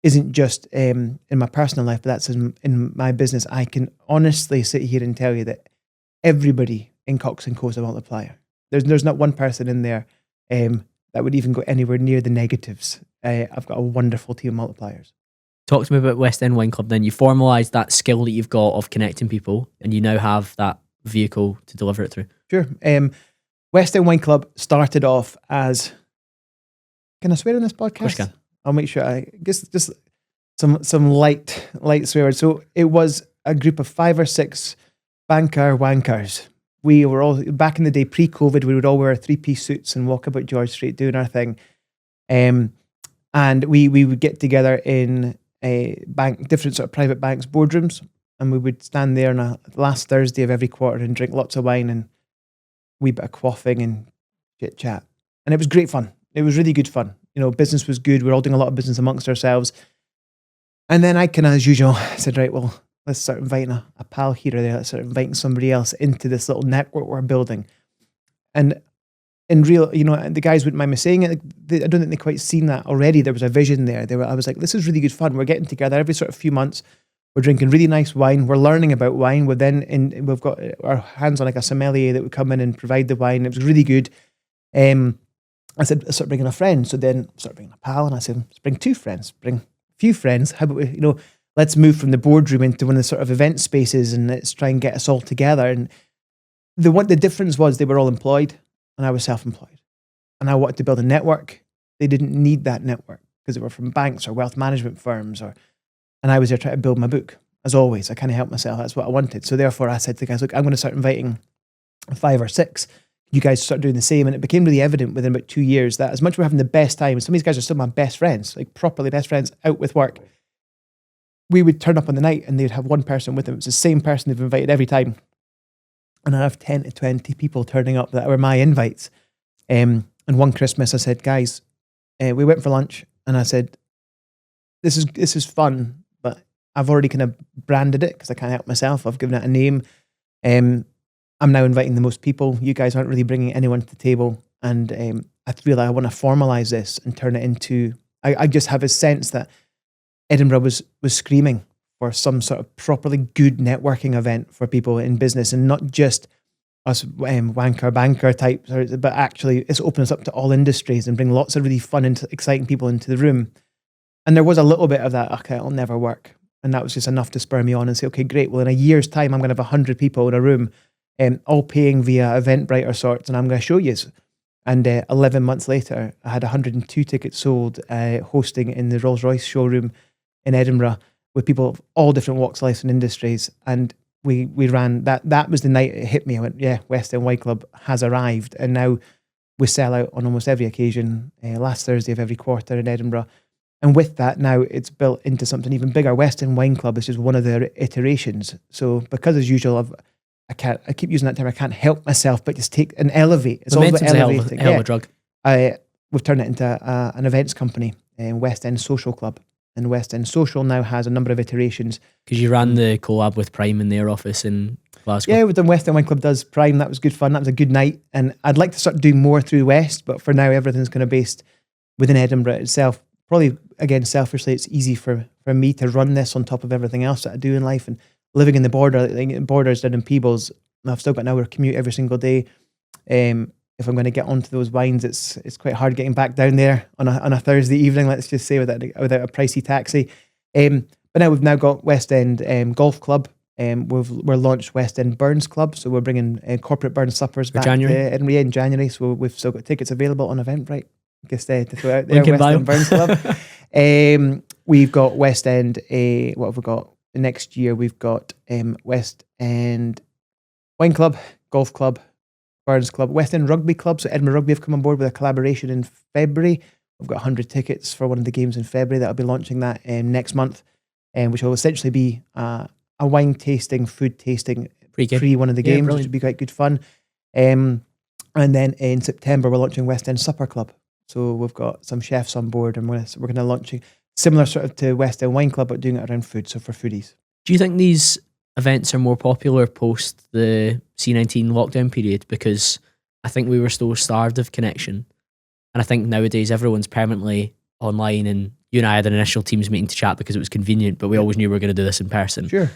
isn't just in my personal life, but that's in my business. I can honestly sit here and tell you that everybody in Cox Co is a multiplier. There's not one person in there that would even go anywhere near the negatives. I've got a wonderful team of multipliers. Talk to me about West End Wine Club then. You formalised that skill that you've got of connecting people, and you now have that vehicle to deliver it through. Sure. West End Wine Club started off as... Can I swear on this podcast? Of course you can. I'll make sure I guess just some light swear words. So it was a group of 5 or 6 banker wankers. We were all, back in the day, pre-COVID, we would all wear 3-piece suits and walk about George Street doing our thing. And we would get together in a bank, different sort of private banks, boardrooms, and we would stand there on a last Thursday of every quarter and drink lots of wine and a wee bit of quaffing and chit chat. And it was great fun. It was really good fun. You know, business was good. We were all doing a lot of business amongst ourselves. And then I kind of, as usual, said, right, well, let's start inviting a pal here or there. Let's start inviting somebody else into this little network we're building. And in real, you know, the guys wouldn't mind me saying it. I don't think they quite seen that already. There was a vision there. I was like, this is really good fun. We're getting together every sort of few months. We're drinking really nice wine. We're learning about wine. We've got our hands on like a sommelier that would come in and provide the wine. It was really good. I said, let's start bringing a friend. So then start bringing a pal. And I said, let's bring 2 friends, bring a few friends. How about we, you know, let's move from the boardroom into one of the sort of event spaces and let's try and get us all together. And the difference was they were all employed and I was self-employed. And I wanted to build a network. They didn't need that network because they were from banks or wealth management firms and I was there trying to build my book. As always, I kind of helped myself. That's what I wanted. So therefore I said to the guys, look, I'm going to start inviting 5 or 6. You guys start doing the same. And it became really evident within about 2 years that as much as we're having the best time, some of these guys are still my best friends, like properly best friends out with work. We would turn up on the night and they'd have one person with them. It's the same person they've invited every time. And I'd have 10 to 20 people turning up that were my invites. And one Christmas I said, guys, we went for lunch and I said, this is fun, but I've already kind of branded it because I can't help myself. I've given it a name. I'm now inviting the most people. You guys aren't really bringing anyone to the table. And I feel like I want to formalize this and turn it into, I just have a sense that Edinburgh was screaming for some sort of properly good networking event for people in business and not just us wanker banker types, but actually it's opened us up to all industries and bring lots of really fun and exciting people into the room. And there was a little bit of that, okay, it'll never work. And that was just enough to spur me on and say, okay, great. Well, in a year's time, I'm going to have 100 people in a room, all paying via Eventbrite or sorts, and I'm going to show you. And 11 months later, I had 102 tickets sold, hosting in the Rolls-Royce showroom in Edinburgh with people of all different walks of life and industries. And we ran, that was the night it hit me. I went, yeah, West End Wine Club has arrived. And now we sell out on almost every occasion, last Thursday of every quarter in Edinburgh. And with that, now it's built into something even bigger. West End Wine Club is just one of their iterations. So because as usual, I keep using that term, I can't help myself, but just take and elevate. It's all about Momentum's a elevating. hell of a drug. We've turned it into an events company, West End Social Club. And West End Social now has a number of iterations. Because you ran the collab with Prime in their office in Glasgow. Yeah, we've done West End Wine Club does Prime. That was good fun. That was a good night. And I'd like to start doing more through West, but for now, everything's kind of based within Edinburgh itself. Probably, again, selfishly, it's easy for me to run this on top of everything else that I do in life. And living in the borders down in Peebles, I've still got an hour commute every single day. If I'm going to get onto those wines, it's quite hard getting back down there on a Thursday evening, let's just say, without a pricey taxi. But now we've now got West End Golf Club. We're launched West End Burns Club, so we're bringing corporate Burns suppers back January. to Edinburgh in January. So we've still got tickets available on Eventbrite. I guess to throw out there, Link in West End bio. Burns Club. We've got West End. What have we got next year? We've got West End Wine Club, Golf Club, Burns Club, West End Rugby Club. So Edinburgh Rugby have come on board with a collaboration in February. We've got 100 tickets for one of the games in February. That'll be launching that next month, which will essentially be a wine tasting, food tasting pre one of the games, which would be quite good fun. And then in September, we're launching West End Supper Club. So we've got some chefs on board, and we're going to launch similar sort of to West End Wine Club, but doing it around food, so for foodies. Do you think these events are more popular post the C-19 lockdown period? Because I think we were still starved of connection. And I think nowadays everyone's permanently online, and you and I had an initial Teams meeting to chat because it was convenient, but we always knew we were going to do this in person. Sure.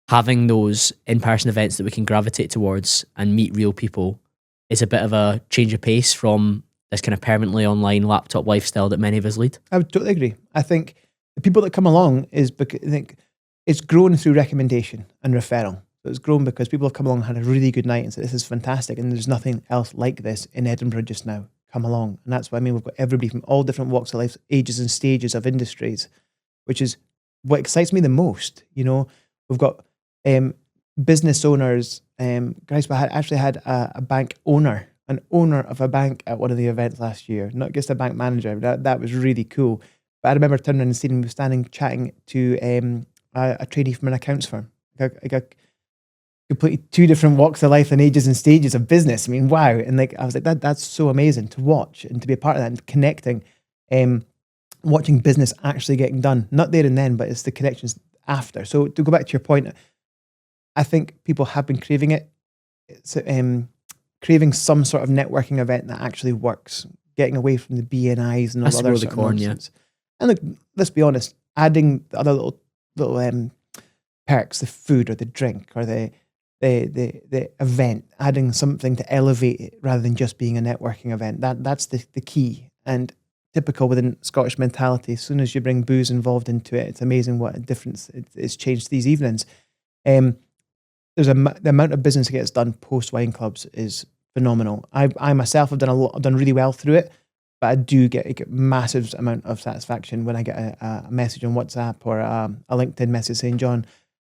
Having those in-person events that we can gravitate towards and meet real people is a bit of a change of pace from this kind of permanently online laptop lifestyle that many of us lead. I would totally agree. I think the people that come along is because I think it's grown through recommendation and referral. So it's grown because people have come along and had a really good night and said, this is fantastic, and there's nothing else like this in Edinburgh just now. Come along. And that's what I mean. We've got everybody from all different walks of life, ages and stages of industries, which is what excites me the most. You know, we've got business owners. Guys, we actually had a bank owner, an owner of a bank at one of the events last year, not just a bank manager. That was really cool. But I remember turning around and seeing him standing chatting to a trainee from an accounts firm. Like completely two different walks of life and ages and stages of business. I mean, wow. And like I was like, that's so amazing to watch and to be a part of that and connecting, watching business actually getting done. Not there and then, but it's the connections after. So to go back to your point, I think people have been craving it. It's craving some sort of networking event that actually works, getting away from the BNIs and all other sort of nonsense. And look, let's be honest, adding the other little perks, the food or the drink or the event, adding something to elevate it rather than just being a networking event. That's the key. And typical within Scottish mentality, as soon as you bring booze involved into it, it's amazing what a difference it's changed these evenings. There's the amount of business that gets done post wine clubs is phenomenal. I myself have done really well through it, but I do get massive amount of satisfaction when I get a message on WhatsApp or a LinkedIn message saying, John,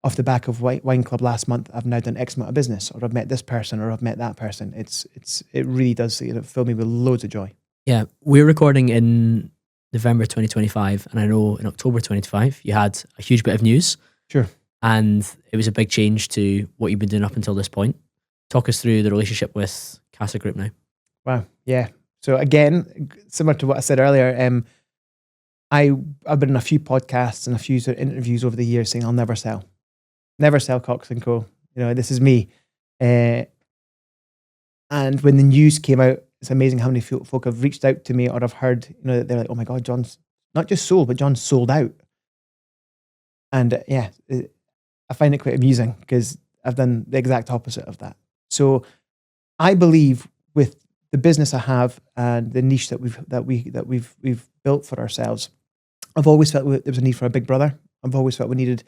off the back of Wine Club last month, I've now done X amount of business, or I've met this person, or I've met that person. It really does fill me with loads of joy. Yeah, we're recording in November 2025, and I know in October 2025 you had a huge bit of news. Sure. And it was a big change to what you've been doing up until this point. Talk us through the relationship with CASA Group now. Wow. Yeah. So again, similar to what I said earlier, I've been on a few podcasts and a few sort of interviews over the years saying I'll never sell Cox Co. You know, this is me. And when the news came out, it's amazing how many folk have reached out to me or I've heard, you know, they're like, oh my God, John's not just sold, but John's sold out. And I find it quite amusing because I've done the exact opposite of that. So I believe with the business I have and the niche that we've built for ourselves, I've always felt there was a need for a big brother. I've always felt we needed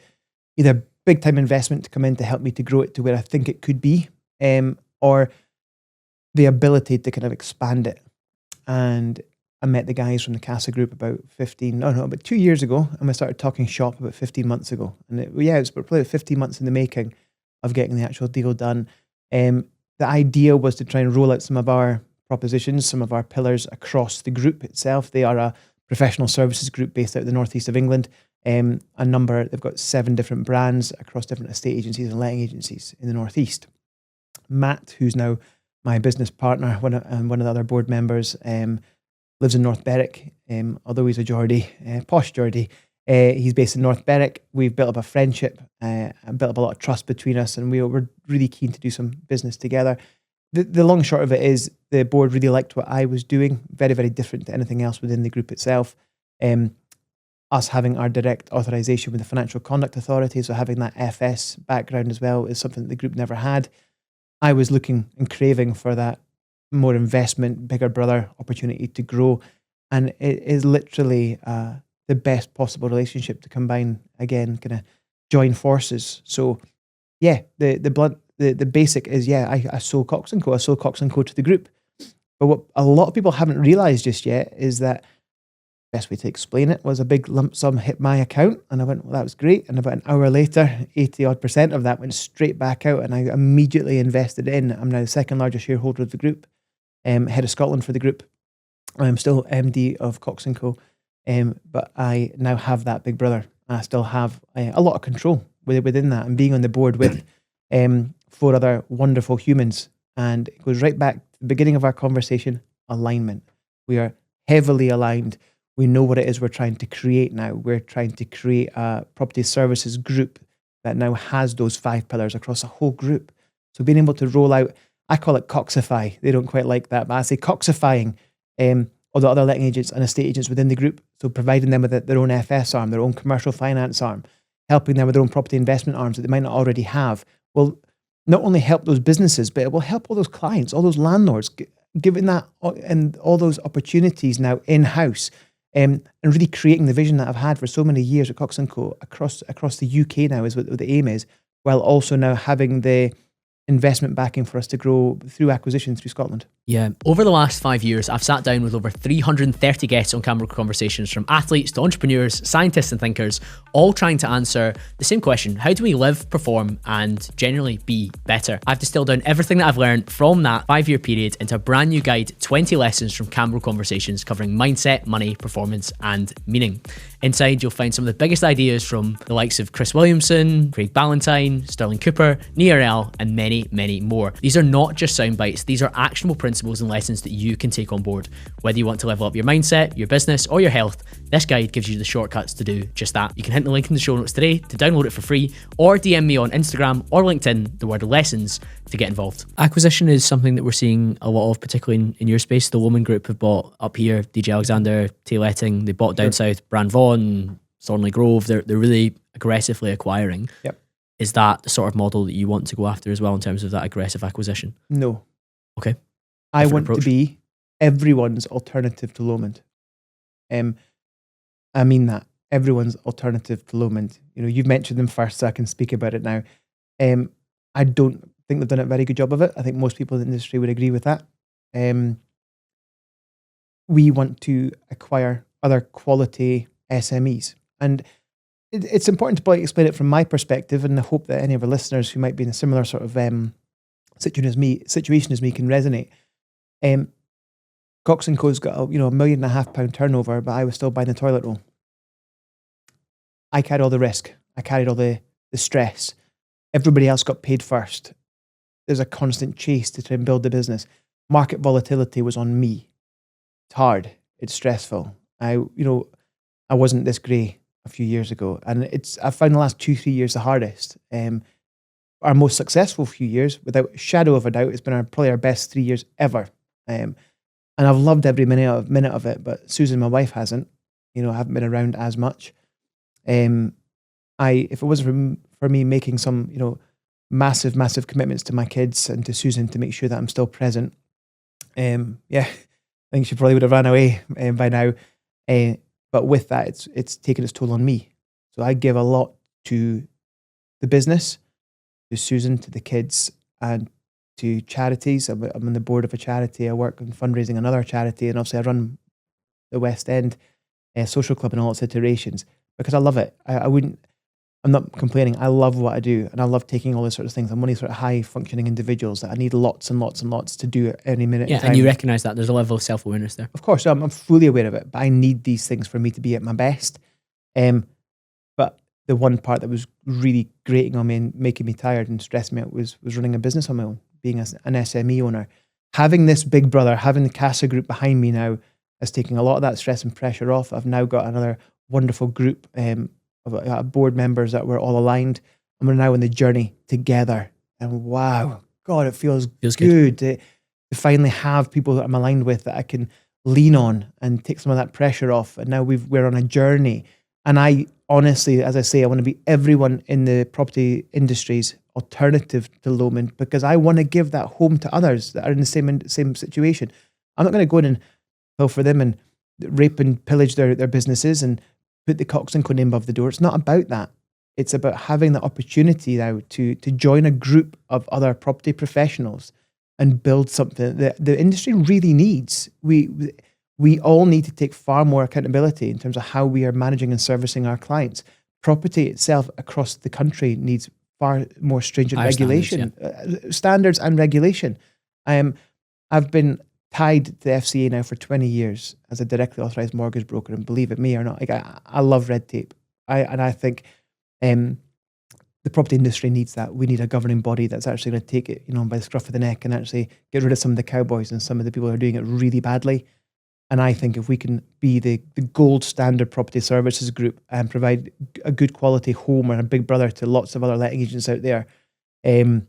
either big time investment to come in to help me to grow it to where I think it could be, or the ability to kind of expand it. And I met the guys from the CASA Group about 2 years ago, and we started talking shop about 15 months ago. And it was probably 15 months in the making of getting the actual deal done. The idea was to try and roll out some of our propositions, some of our pillars across the group itself. They are a professional services group based out of the northeast of England. They've got 7 different brands across different estate agencies and letting agencies in the Northeast. Matt, who's now my business partner, one of the other board members, lives in North Berwick, although he's a Geordie, posh Geordie. He's based in North Berwick. We've built up a friendship, and built up a lot of trust between us, and we're really keen to do some business together. The long and short of it is the board really liked what I was doing, very, very different to anything else within the group itself. Us having our direct authorization with the Financial Conduct Authority, so having that FS background as well, is something that the group never had. I was looking and craving for that more investment, bigger brother opportunity to grow. And it is literally the best possible relationship to combine, again, kind of join forces. So yeah, the basic is, I sold Cox Co. I sold Cox Co to the group. But what a lot of people haven't realized just yet is that the best way to explain it was a big lump sum hit my account, and I went, well, that was great. And about an hour later, 80% of that went straight back out, and I immediately invested in. I'm now the second largest shareholder of the group, head of Scotland for the group. I'm still MD of Cox Co, but I now have that big brother. I still have a lot of control within that, and being on the board with 4 other wonderful humans. And it goes right back to the beginning of our conversation: alignment. We are heavily aligned. We know what it is we're trying to create now. We're trying to create a property services group that now has those 5 pillars across a whole group. So being able to roll out, I call it Coxify. They don't quite like that, but I say Coxifying all the other letting agents and estate agents within the group. So providing them with their own FS arm, their own commercial finance arm, helping them with their own property investment arms that they might not already have, will not only help those businesses, but it will help all those clients, all those landlords, giving that and all those opportunities now in-house. And really creating the vision that I've had for so many years at Cox Co across the UK now is what the aim is, while also now having the investment backing for us to grow through acquisition through Scotland. Yeah. Over the last 5 years, I've sat down with over 330 guests on camera conversations, from athletes to entrepreneurs, scientists and thinkers, all trying to answer the same question: how do we live, perform, and generally be better? I've distilled down everything that I've learned from that 5-year period into a brand new guide, 20 lessons from camera conversations covering mindset, money, performance, and meaning. Inside, you'll find some of the biggest ideas from the likes of Chris Williamson, Craig Ballantyne, Sterling Cooper, Nia Rell, and many, many more. These are not just sound bites, these are actionable principles and lessons that you can take on board. Whether you want to level up your mindset, your business, or your health, this guide gives you the shortcuts to do just that. You can hit the link in the show notes today to download it for free, or DM me on Instagram or LinkedIn, the word lessons, to get involved. Acquisition is something that we're seeing a lot of, particularly in your space. The Woman Group have bought up here, DJ Alexander, Tay Letting, they bought down south, Brand Vaughan, Thornley Grove. They're really aggressively acquiring. Yep. Is that the sort of model that you want to go after as well in terms of that aggressive acquisition? No. Okay. I Different want approach. to be everyone's alternative to Lomond. I mean that. Everyone's alternative to Lomond. You know, you've mentioned them first, so I can speak about it now. I don't think they've done a very good job of it. I think most people in the industry would agree with that. We want to acquire other quality SMEs. And it's important to probably explain it from my perspective, and I hope that any of our listeners who might be in a similar sort of situation as me can resonate. Cox & Co's got £1.5 million turnover, but I was still buying the toilet roll. I carried all the risk. I carried all the stress. Everybody else got paid first. There's a constant chase to try and build the business. Market volatility was on me. It's hard. It's stressful. I wasn't this grey a few years ago, and I found the last 2-3 years the hardest. Our most successful few years, without a shadow of a doubt, it's been probably our best 3 years ever. And I've loved every minute of it, but Susan, my wife, hasn't. Haven't been around as much. If it wasn't for me making some, massive commitments to my kids and to Susan to make sure that I'm still present, I think she probably would have ran away by now. But with that, it's taken its toll on me. So I give a lot to the business, to Susan, to the kids, and to charities. I'm on the board of a charity. I work on fundraising another charity, and obviously I run the West End Social Club and all its iterations because I love it. I'm not complaining. I love what I do, and I love taking all these sort of things. I'm one of these sort of high functioning individuals that I need lots and lots and lots to do at any minute. Yeah, and you recognise that there's a level of self-awareness there. Of course, I'm fully aware of it, but I need these things for me to be at my best. the one part that was really grating on me and making me tired and stressing me out was running a business on my own, being an SME owner. Having this big brother, having the CASA Group behind me now has taken a lot of that stress and pressure off. I've now got another wonderful group of board members that we're all aligned, and we're now on the journey together. And wow, God, it feels good to finally have people that I'm aligned with that I can lean on and take some of that pressure off. And now we're on a journey. And I honestly, as I say, I want to be everyone in the property industry's alternative to Lomond, because I want to give that home to others that are in the same situation. I'm not going to go in and pilfer them and rape and pillage their businesses and put the Cox Co name above the door. It's not about that. It's about having the opportunity now to join a group of other property professionals and build something that the industry really needs. We all need to take far more accountability in terms of how we are managing and servicing our clients. Property itself across the country needs far more stringent regulation, standards and regulation. I've been tied to the FCA now for 20 years as a directly authorised mortgage broker, and believe it me or not, like I love red tape. I think the property industry needs that. We need a governing body that's actually going to take it, by the scruff of the neck and actually get rid of some of the cowboys and some of the people who are doing it really badly. And I think if we can be the gold standard property services group and provide a good quality home or a big brother to lots of other letting agents out there, and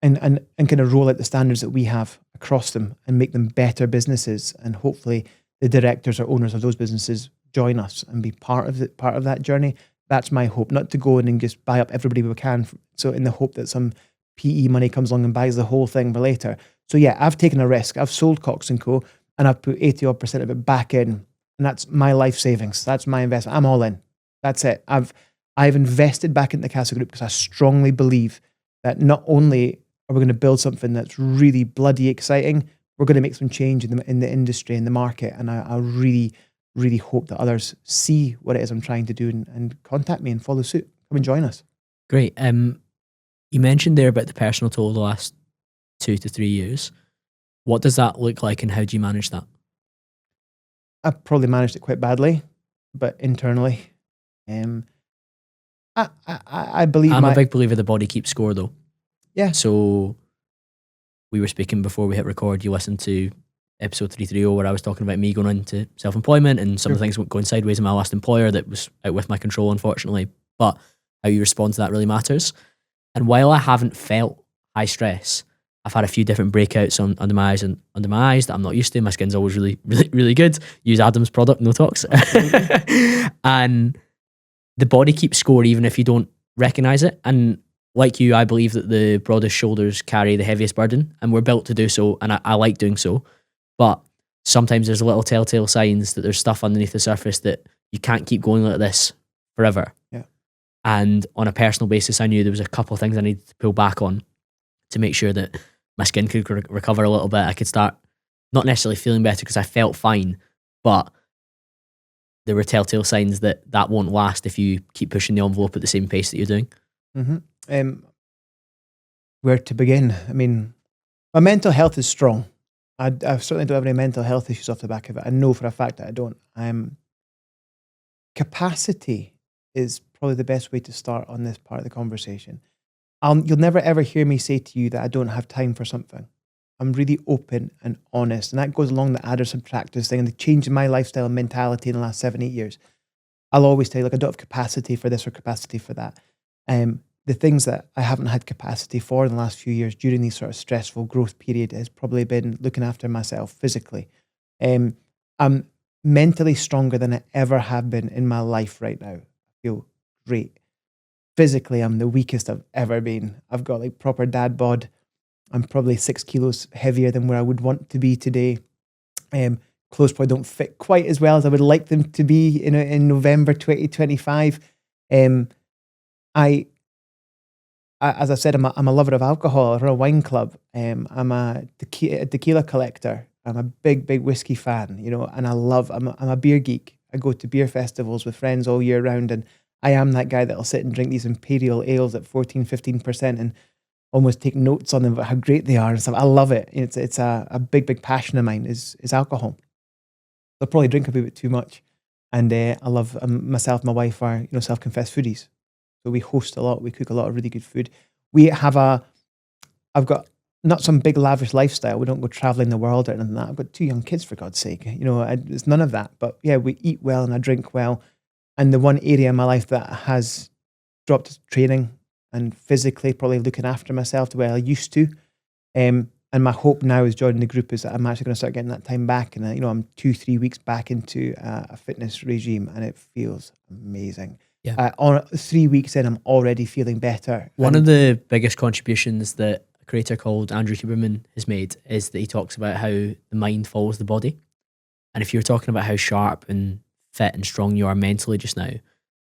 kind of roll out the standards that we have across them and make them better businesses, and hopefully the directors or owners of those businesses join us and be part of that journey. That's my hope, not to go in and just buy up everybody we can. So in the hope that some PE money comes along and buys the whole thing for later. So yeah, I've taken a risk. I've sold Cox Co. and I've put 80% of it back in. And that's my life savings. That's my investment. I'm all in. That's it. I've invested back into the CASA Group because I strongly believe that not only are we going to build something that's really bloody exciting, we're going to make some change in the industry, in the market. And I really, really hope that others see what it is I'm trying to do and contact me and follow suit. Come and join us. Great. You mentioned there about the personal toll the last 2 to 3 years. What does that look like and how do you manage that? I probably managed it quite badly, but internally, I believe I'm a big believer the body keeps score though. Yeah. So we were speaking before we hit record. You listened to episode 330 where I was talking about me going into self-employment and some of the things going sideways in my last employer that was out with my control, unfortunately. But how you respond to that really matters. And while I haven't felt high stress, I've had a few different breakouts under my eyes and under my eyes that I'm not used to. My skin's always really, really, really good. Use Adam's product, no tox. And the body keeps score even if you don't recognize it. And like you, I believe that the broadest shoulders carry the heaviest burden, and we're built to do so. And I like doing so. But sometimes there's little telltale signs that there's stuff underneath the surface that you can't keep going like this forever. Yeah. And on a personal basis, I knew there was a couple of things I needed to pull back on to make sure that my skin could recover a little bit. I could start not necessarily feeling better because I felt fine, but there were telltale signs that won't last if you keep pushing the envelope at the same pace that you're doing. Mm-hmm. Where to begin? I mean, my mental health is strong. I certainly don't have any mental health issues off the back of it. I know for a fact that I don't. Capacity is probably the best way to start on this part of the conversation. You'll never ever hear me say to you that I don't have time for something. I'm really open and honest, and that goes along the adder subtractors thing and the change in my lifestyle and mentality in the last 7-8 years. I'll always tell you, I don't have capacity for this or capacity for that. The things that I haven't had capacity for in the last few years during these sort of stressful growth period has probably been looking after myself physically. I'm mentally stronger than I ever have been in my life right now. I feel great. Physically, I'm the weakest I've ever been. I've got like proper dad bod. I'm probably 6 kilos heavier than where I would want to be today. Clothes probably don't fit quite as well as I would like them to be in November 2025. As I said, I'm a lover of alcohol. I run a wine club. I'm a tequila collector. I'm a big whiskey fan, and I'm a beer geek. I go to beer festivals with friends all year round, and I am that guy that'll sit and drink these imperial ales at 14, 15% and almost take notes on them about how great they are and stuff. I love it. It's a big passion of mine is alcohol. I'll probably drink a bit too much. And I love myself and my wife are self-confessed foodies. So we host a lot. We cook a lot of really good food. I've got not some big lavish lifestyle. We don't go traveling the world or anything like that. I've got 2 young kids, for God's sake. It's none of that. But yeah, we eat well and I drink well. And the one area in my life that has dropped is training and physically probably looking after myself the way I used to. And my hope now is joining the group is that I'm actually going to start getting that time back. And I'm 2-3 weeks back into a fitness regime and it feels amazing. Yeah. On 3 weeks in, I'm already feeling better. One of the biggest contributions that a creator called Andrew Huberman has made is that he talks about how the mind follows the body. And if you're talking about how sharp and fit and strong you are mentally just now,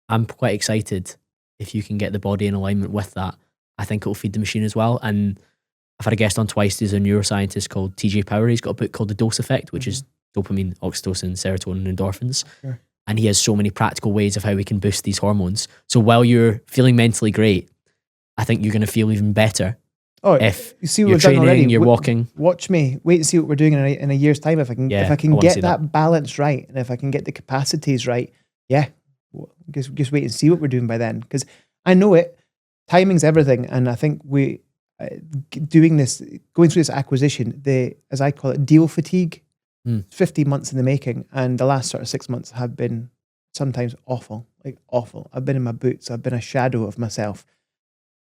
I'm quite excited if you can get the body in alignment with that. I think it'll feed the machine as well. And I've had a guest on twice. There's a neuroscientist called TJ Power. He's got a book called The Dose Effect, which is dopamine, oxytocin, serotonin, and endorphins. Sure. And he has so many practical ways of how we can boost these hormones. So while you're feeling mentally great, I think you're going to feel even better. Oh, if you see what you're we've done training, already. you're walking. Watch me. Wait and see what we're doing in a year's time. If I can get that balance right, and if I can get the capacities right, just wait and see what we're doing by then. Because I know it. Timing's everything, and I think we going through this acquisition, as I call it, deal fatigue. 50 months in the making, and the last sort of 6 months have been sometimes awful. I've been in my boots. I've been a shadow of myself.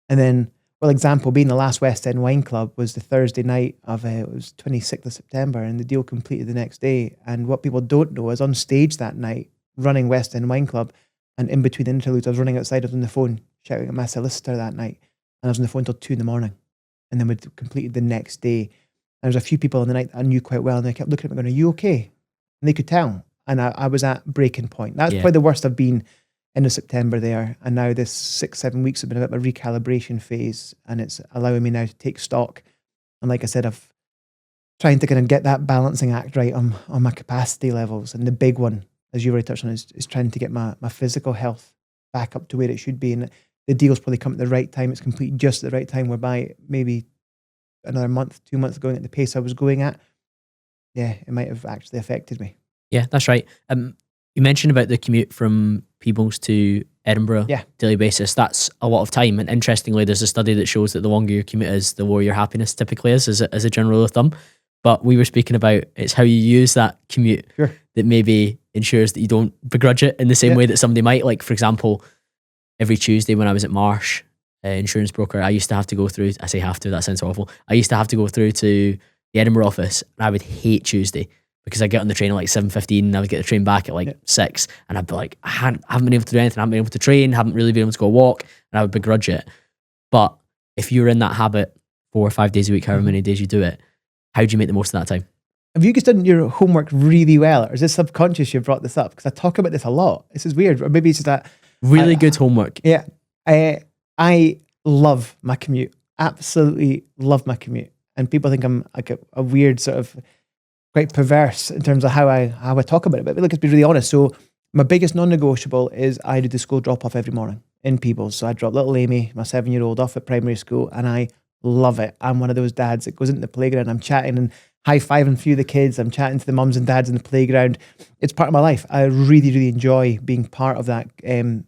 And then, example being the last West End Wine Club was the Thursday night of it was 26th of September, and the deal completed the next day. And what people don't know is on stage that night, running West End Wine Club, and in between interludes, I was running outside. I was on the phone shouting at my solicitor that night, and I was on the phone till 2 a.m. And then we completed the next day. There was a few people on the night that I knew quite well, and they kept looking at me going, "Are you okay?" And they could tell. And I was at breaking point. That's probably the worst I've been end of September there. And now this 6-7 weeks have been a bit of a recalibration phase, and it's allowing me now to take stock. And like I said, I've trying to kind of get that balancing act right on my capacity levels. And the big one, as you already touched on, is trying to get my physical health back up to where it should be. And the deal's probably come at the right time. It's completed just at the right time, whereby maybe another month, 2 months going at the pace I was going at, it might have actually affected me. Yeah, that's right. You mentioned about the commute from Peebles to Edinburgh daily basis. That's a lot of time. And interestingly, there's a study that shows that the longer your commute is, the lower your happiness typically is, as a general rule of thumb. But we were speaking about it's how you use that commute that maybe ensures that you don't begrudge it in the same way that somebody might. Like, for example, every Tuesday when I was at Marsh, insurance broker, I used to have to go through, I say have to, that sounds awful. I used to have to go through to the Edinburgh office, and I would hate Tuesday because I get on the train at like 7:15 and I would get the train back at 6, and I'd be like, I haven't been able to do anything, I haven't been able to train, haven't really been able to go walk, and I would begrudge it. But if you're in that habit 4 or 5 days a week, however many days you do it, how do you make the most of that time? Have you guys done your homework really well, or is this subconscious you brought this up? Because I talk about this a lot. This is weird, or maybe it's just that really good homework. Yeah, I love my commute. Absolutely love my commute. And people think I'm like a weird sort of quite perverse in terms of how I talk about it. But look, let's be really honest. So my biggest non-negotiable is I do the school drop-off every morning in Peebles. So I drop little Amy, my 7-year-old, off at primary school, and I love it. I'm one of those dads that goes into the playground. I'm chatting and high-fiving a few of the kids. I'm chatting to the mums and dads in the playground. It's part of my life. I really, really enjoy being part of that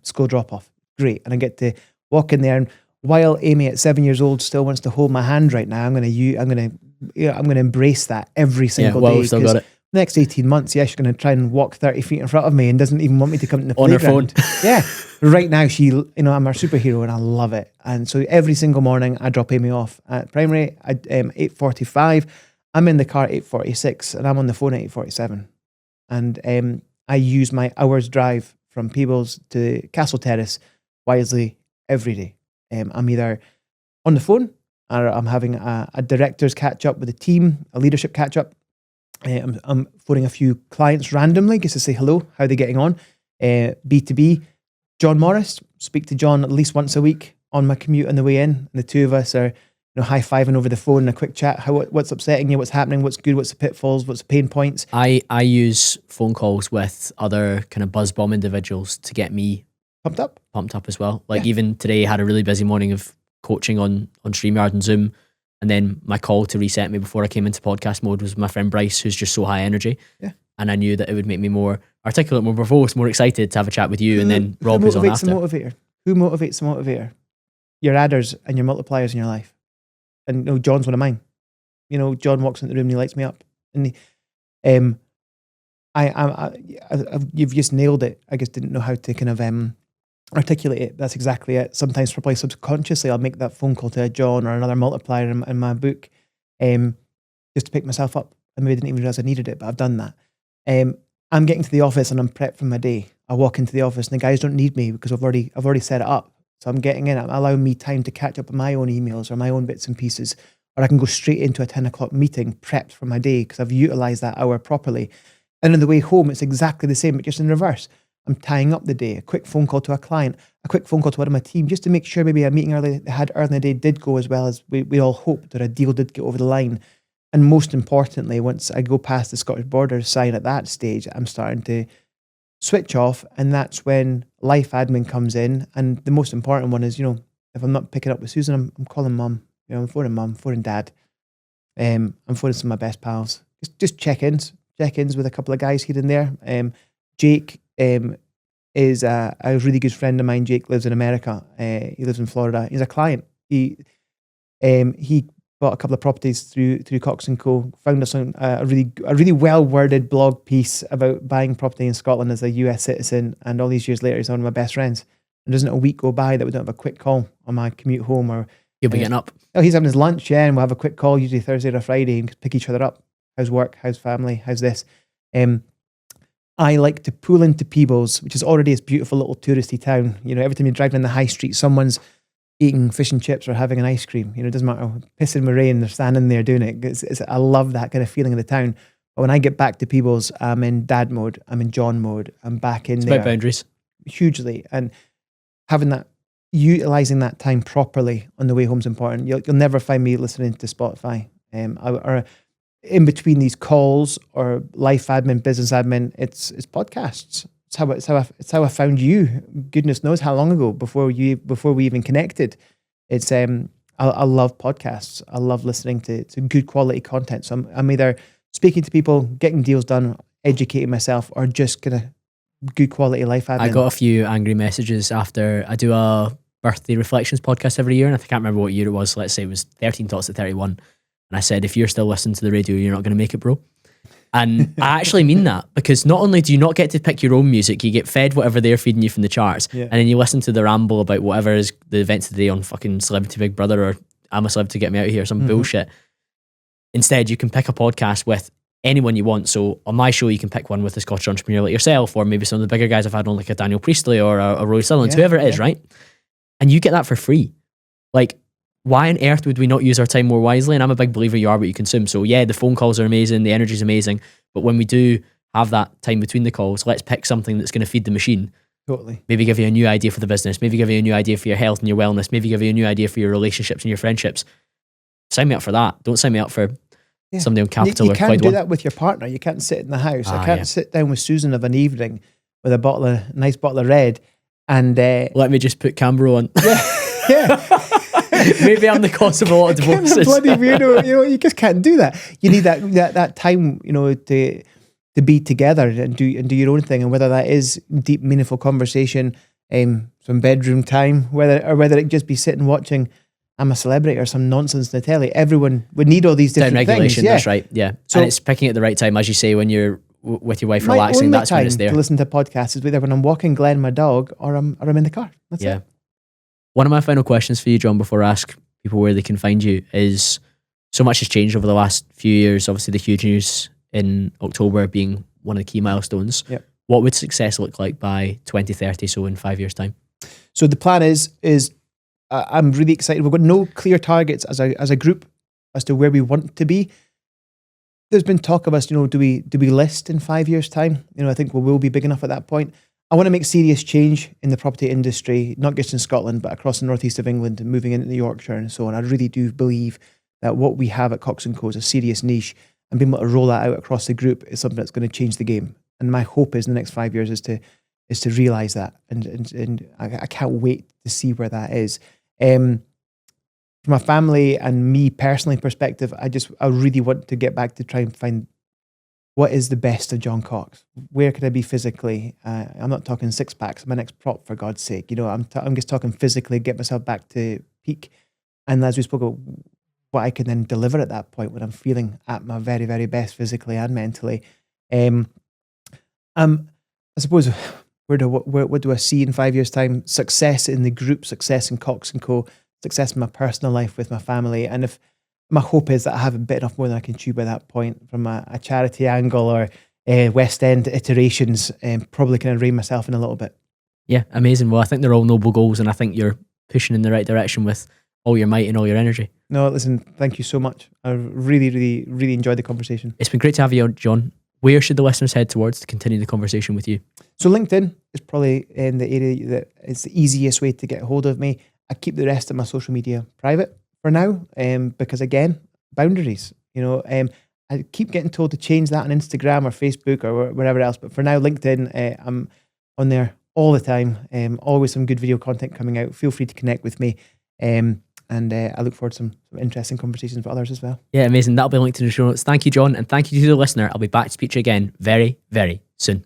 school drop-off. Great. And I get to walk in there, and while Amy at 7 years old still wants to hold my hand right now, I'm going to embrace that every single day. We've still got it. Next 18 months, she's going to try and walk 30 feet in front of me and doesn't even want me to come to the playground. On her phone. Yeah. Right now, I'm her superhero and I love it. And so every single morning, I drop Amy off at primary at 8:45. I'm in the car at 8:46 and I'm on the phone at 8:47. And I use my hour's drive from Peebles to Castle Terrace wisely every day. I'm either on the phone or I'm having a director's catch up with the team, a leadership catch up. I'm phoning a few clients randomly just to say hello, how they're getting on. B2B, John Morris, speak to John at least once a week on my commute on the way in. And the two of us are high-fiving over the phone in a quick chat. What's upsetting you? What's happening? What's good? What's the pitfalls? What's the pain points? I use phone calls with other kind of buzz bomb individuals to get me pumped up as well. Even today, I had a really busy morning of coaching on StreamYard and Zoom. And then my call to reset me before I came into podcast mode was my friend Bryce, who's just so high energy. Yeah. And I knew that it would make me more articulate, more verbose, more excited to have a chat with you. And then Rob was on after. Motivator. Who motivates the motivator? Your adders and your multipliers in your life. And John's one of mine. John walks into the room and he lights me up. And you've just nailed it. I just didn't know how to kind of articulate it. That's exactly it. Sometimes probably subconsciously I'll make that phone call to a John or another multiplier in my book just to pick myself up. I maybe didn't even realize I needed it, but I've done that. I'm getting to the office and I'm prepped for my day. I walk into the office and the guys don't need me because I've already set it up. So I'm getting in, I'm allowing me time to catch up on my own emails or my own bits and pieces, or I can go straight into a 10 o'clock meeting prepped for my day because I've utilized that hour properly. And on the way home, it's exactly the same, but just in reverse. I'm tying up the day, a quick phone call to a client, a quick phone call to one of my team, just to make sure maybe a meeting they had early in the day did go as well as we all hoped, or a deal did get over the line. And most importantly, once I go past the Scottish border sign at that stage, I'm starting to switch off, and that's when life admin comes in. And the most important one is, if I'm not picking up with Susan, I'm calling mum. I'm phoning dad. I'm phoning some of my best pals. Just check-ins with a couple of guys here and there. Jake is a really good friend of mine. Jake lives in America. He lives in Florida. He's a client. He bought a couple of properties through Cox Co. Found us on a really well worded blog piece about buying property in Scotland as a US citizen. And all these years later, he's one of my best friends. And doesn't a week go by that we don't have a quick call on my commute home, or You'll be getting up. Oh, he's having his lunch, yeah, and we'll have a quick call, usually Thursday or Friday, and pick each other up. How's work? How's family? How's this? I like to pull into Peebles, which is already this beautiful little touristy town. Every time you drive down the high street, someone's eating fish and chips or having an ice cream. It doesn't matter, pissing with rain, they're standing there doing it. I love that kind of feeling in the town. But when I get back to Peebles, I'm in dad mode, I'm in John mode, I'm back in It's there. about boundaries. Hugely. And having that, utilizing that time properly on the way home is important. You'll never find me listening to Spotify or in between these calls or life admin, business admin. It's podcasts. It's how I found you. Goodness knows how long ago before we even connected. It's I love podcasts. I love listening to good quality content. So I'm either speaking to people, getting deals done, educating myself, or just kind of good quality life admin. I got a few angry messages after I do a birthday reflections podcast every year, and I can't remember what year it was. Let's say it was 13 Thoughts at 31. And I said, if you're still listening to the radio, you're not going to make it, bro. And I actually mean that, because not only do you not get to pick your own music, you get fed whatever they're feeding you from the charts. Yeah. And then you listen to the ramble about whatever is the events today on fucking Celebrity Big Brother or I'm a Celebrity, Get Me Out of Here, some bullshit. Instead, you can pick a podcast with anyone you want. So on my show, you can pick one with a Scottish entrepreneur like yourself, or maybe some of the bigger guys I've had on, like a Daniel Priestley or a Roy Sutherland, whoever it is, right? And you get that for free. Like, why on earth would we not use our time more wisely? And I'm a big believer you are what you consume. So yeah, the phone calls are amazing, the energy is amazing, but when we do have that time between the calls, let's pick something that's going to feed the machine. Totally. Maybe give you a new idea for the business, maybe give you a new idea for your health and your wellness, maybe give you a new idea for your relationships and your friendships. Sign me up for that. Don't sign me up for somebody on Capital you or can't Clyde do One. that with your partner. You can't sit in the house. I can't sit down with Susan of an evening with a nice bottle of red and let me just put Cambro on. yeah. Maybe I'm the cause of a lot of divorces. Bloody weirdo. You just can't do that. You need that time, to be together and do your own thing. And whether that is deep, meaningful conversation, some bedroom time, whether it just be sitting watching I'm a Celebrity or some nonsense in the telly. Everyone would need all these different things. Regulation, that's right. Yeah. So, and it's picking at the right time, as you say, when you're with your wife relaxing, that's when it's there. To listen to podcasts is either when I'm walking Glenn, my dog, or I'm in the car. That's it. One of my final questions for you, John, before I ask people where they can find you, is so much has changed over the last few years. Obviously, the huge news in October being one of the key milestones. Yep. What would success look like by 2030, so in 5 years' time? So the plan is I'm really excited. We've got no clear targets as a group as to where we want to be. There's been talk of us, do we list in 5 years' time? I think we will be big enough at that point. I want to make serious change in the property industry, not just in Scotland, but across the northeast of England and moving into Yorkshire and so on. I really do believe that what we have at Cox Co is a serious niche, and being able to roll that out across the group is something that's going to change the game. And my hope is in the next 5 years is to realise that. And I can't wait to see where that is. From a family and me personally perspective, I really want to get back to try and find what is the best of John Cox? Where could I be physically? I'm not talking six packs. I'm my next prop, for God's sake. I'm just talking physically, get myself back to peak. And as we spoke about, what I can then deliver at that point when I'm feeling at my very, very best physically and mentally. I suppose, what do I see in 5 years' time? Success in the group, success in Cox Co, success in my personal life with my family. And if my hope is that I haven't bitten off more than I can chew by that point, from a charity angle or West End iterations, probably kind of rein myself in a little bit. Yeah, amazing. Well, I think they're all noble goals, and I think you're pushing in the right direction with all your might and all your energy. No, listen, thank you so much. I really, really, really enjoyed the conversation. It's been great to have you on, John. Where should the listeners head towards to continue the conversation with you? So LinkedIn is probably in the area that is the easiest way to get hold of me. I keep the rest of my social media private for now, because again, boundaries. I keep getting told to change that on Instagram or Facebook or wherever else, but for now, LinkedIn, I'm on there all the time. Always some good video content coming out. Feel free to connect with me. And I look forward to some interesting conversations with others as well. Yeah, amazing. That'll be linked in the show notes. Thank you, John. And thank you to the listener. I'll be back to speak to you again very, very soon.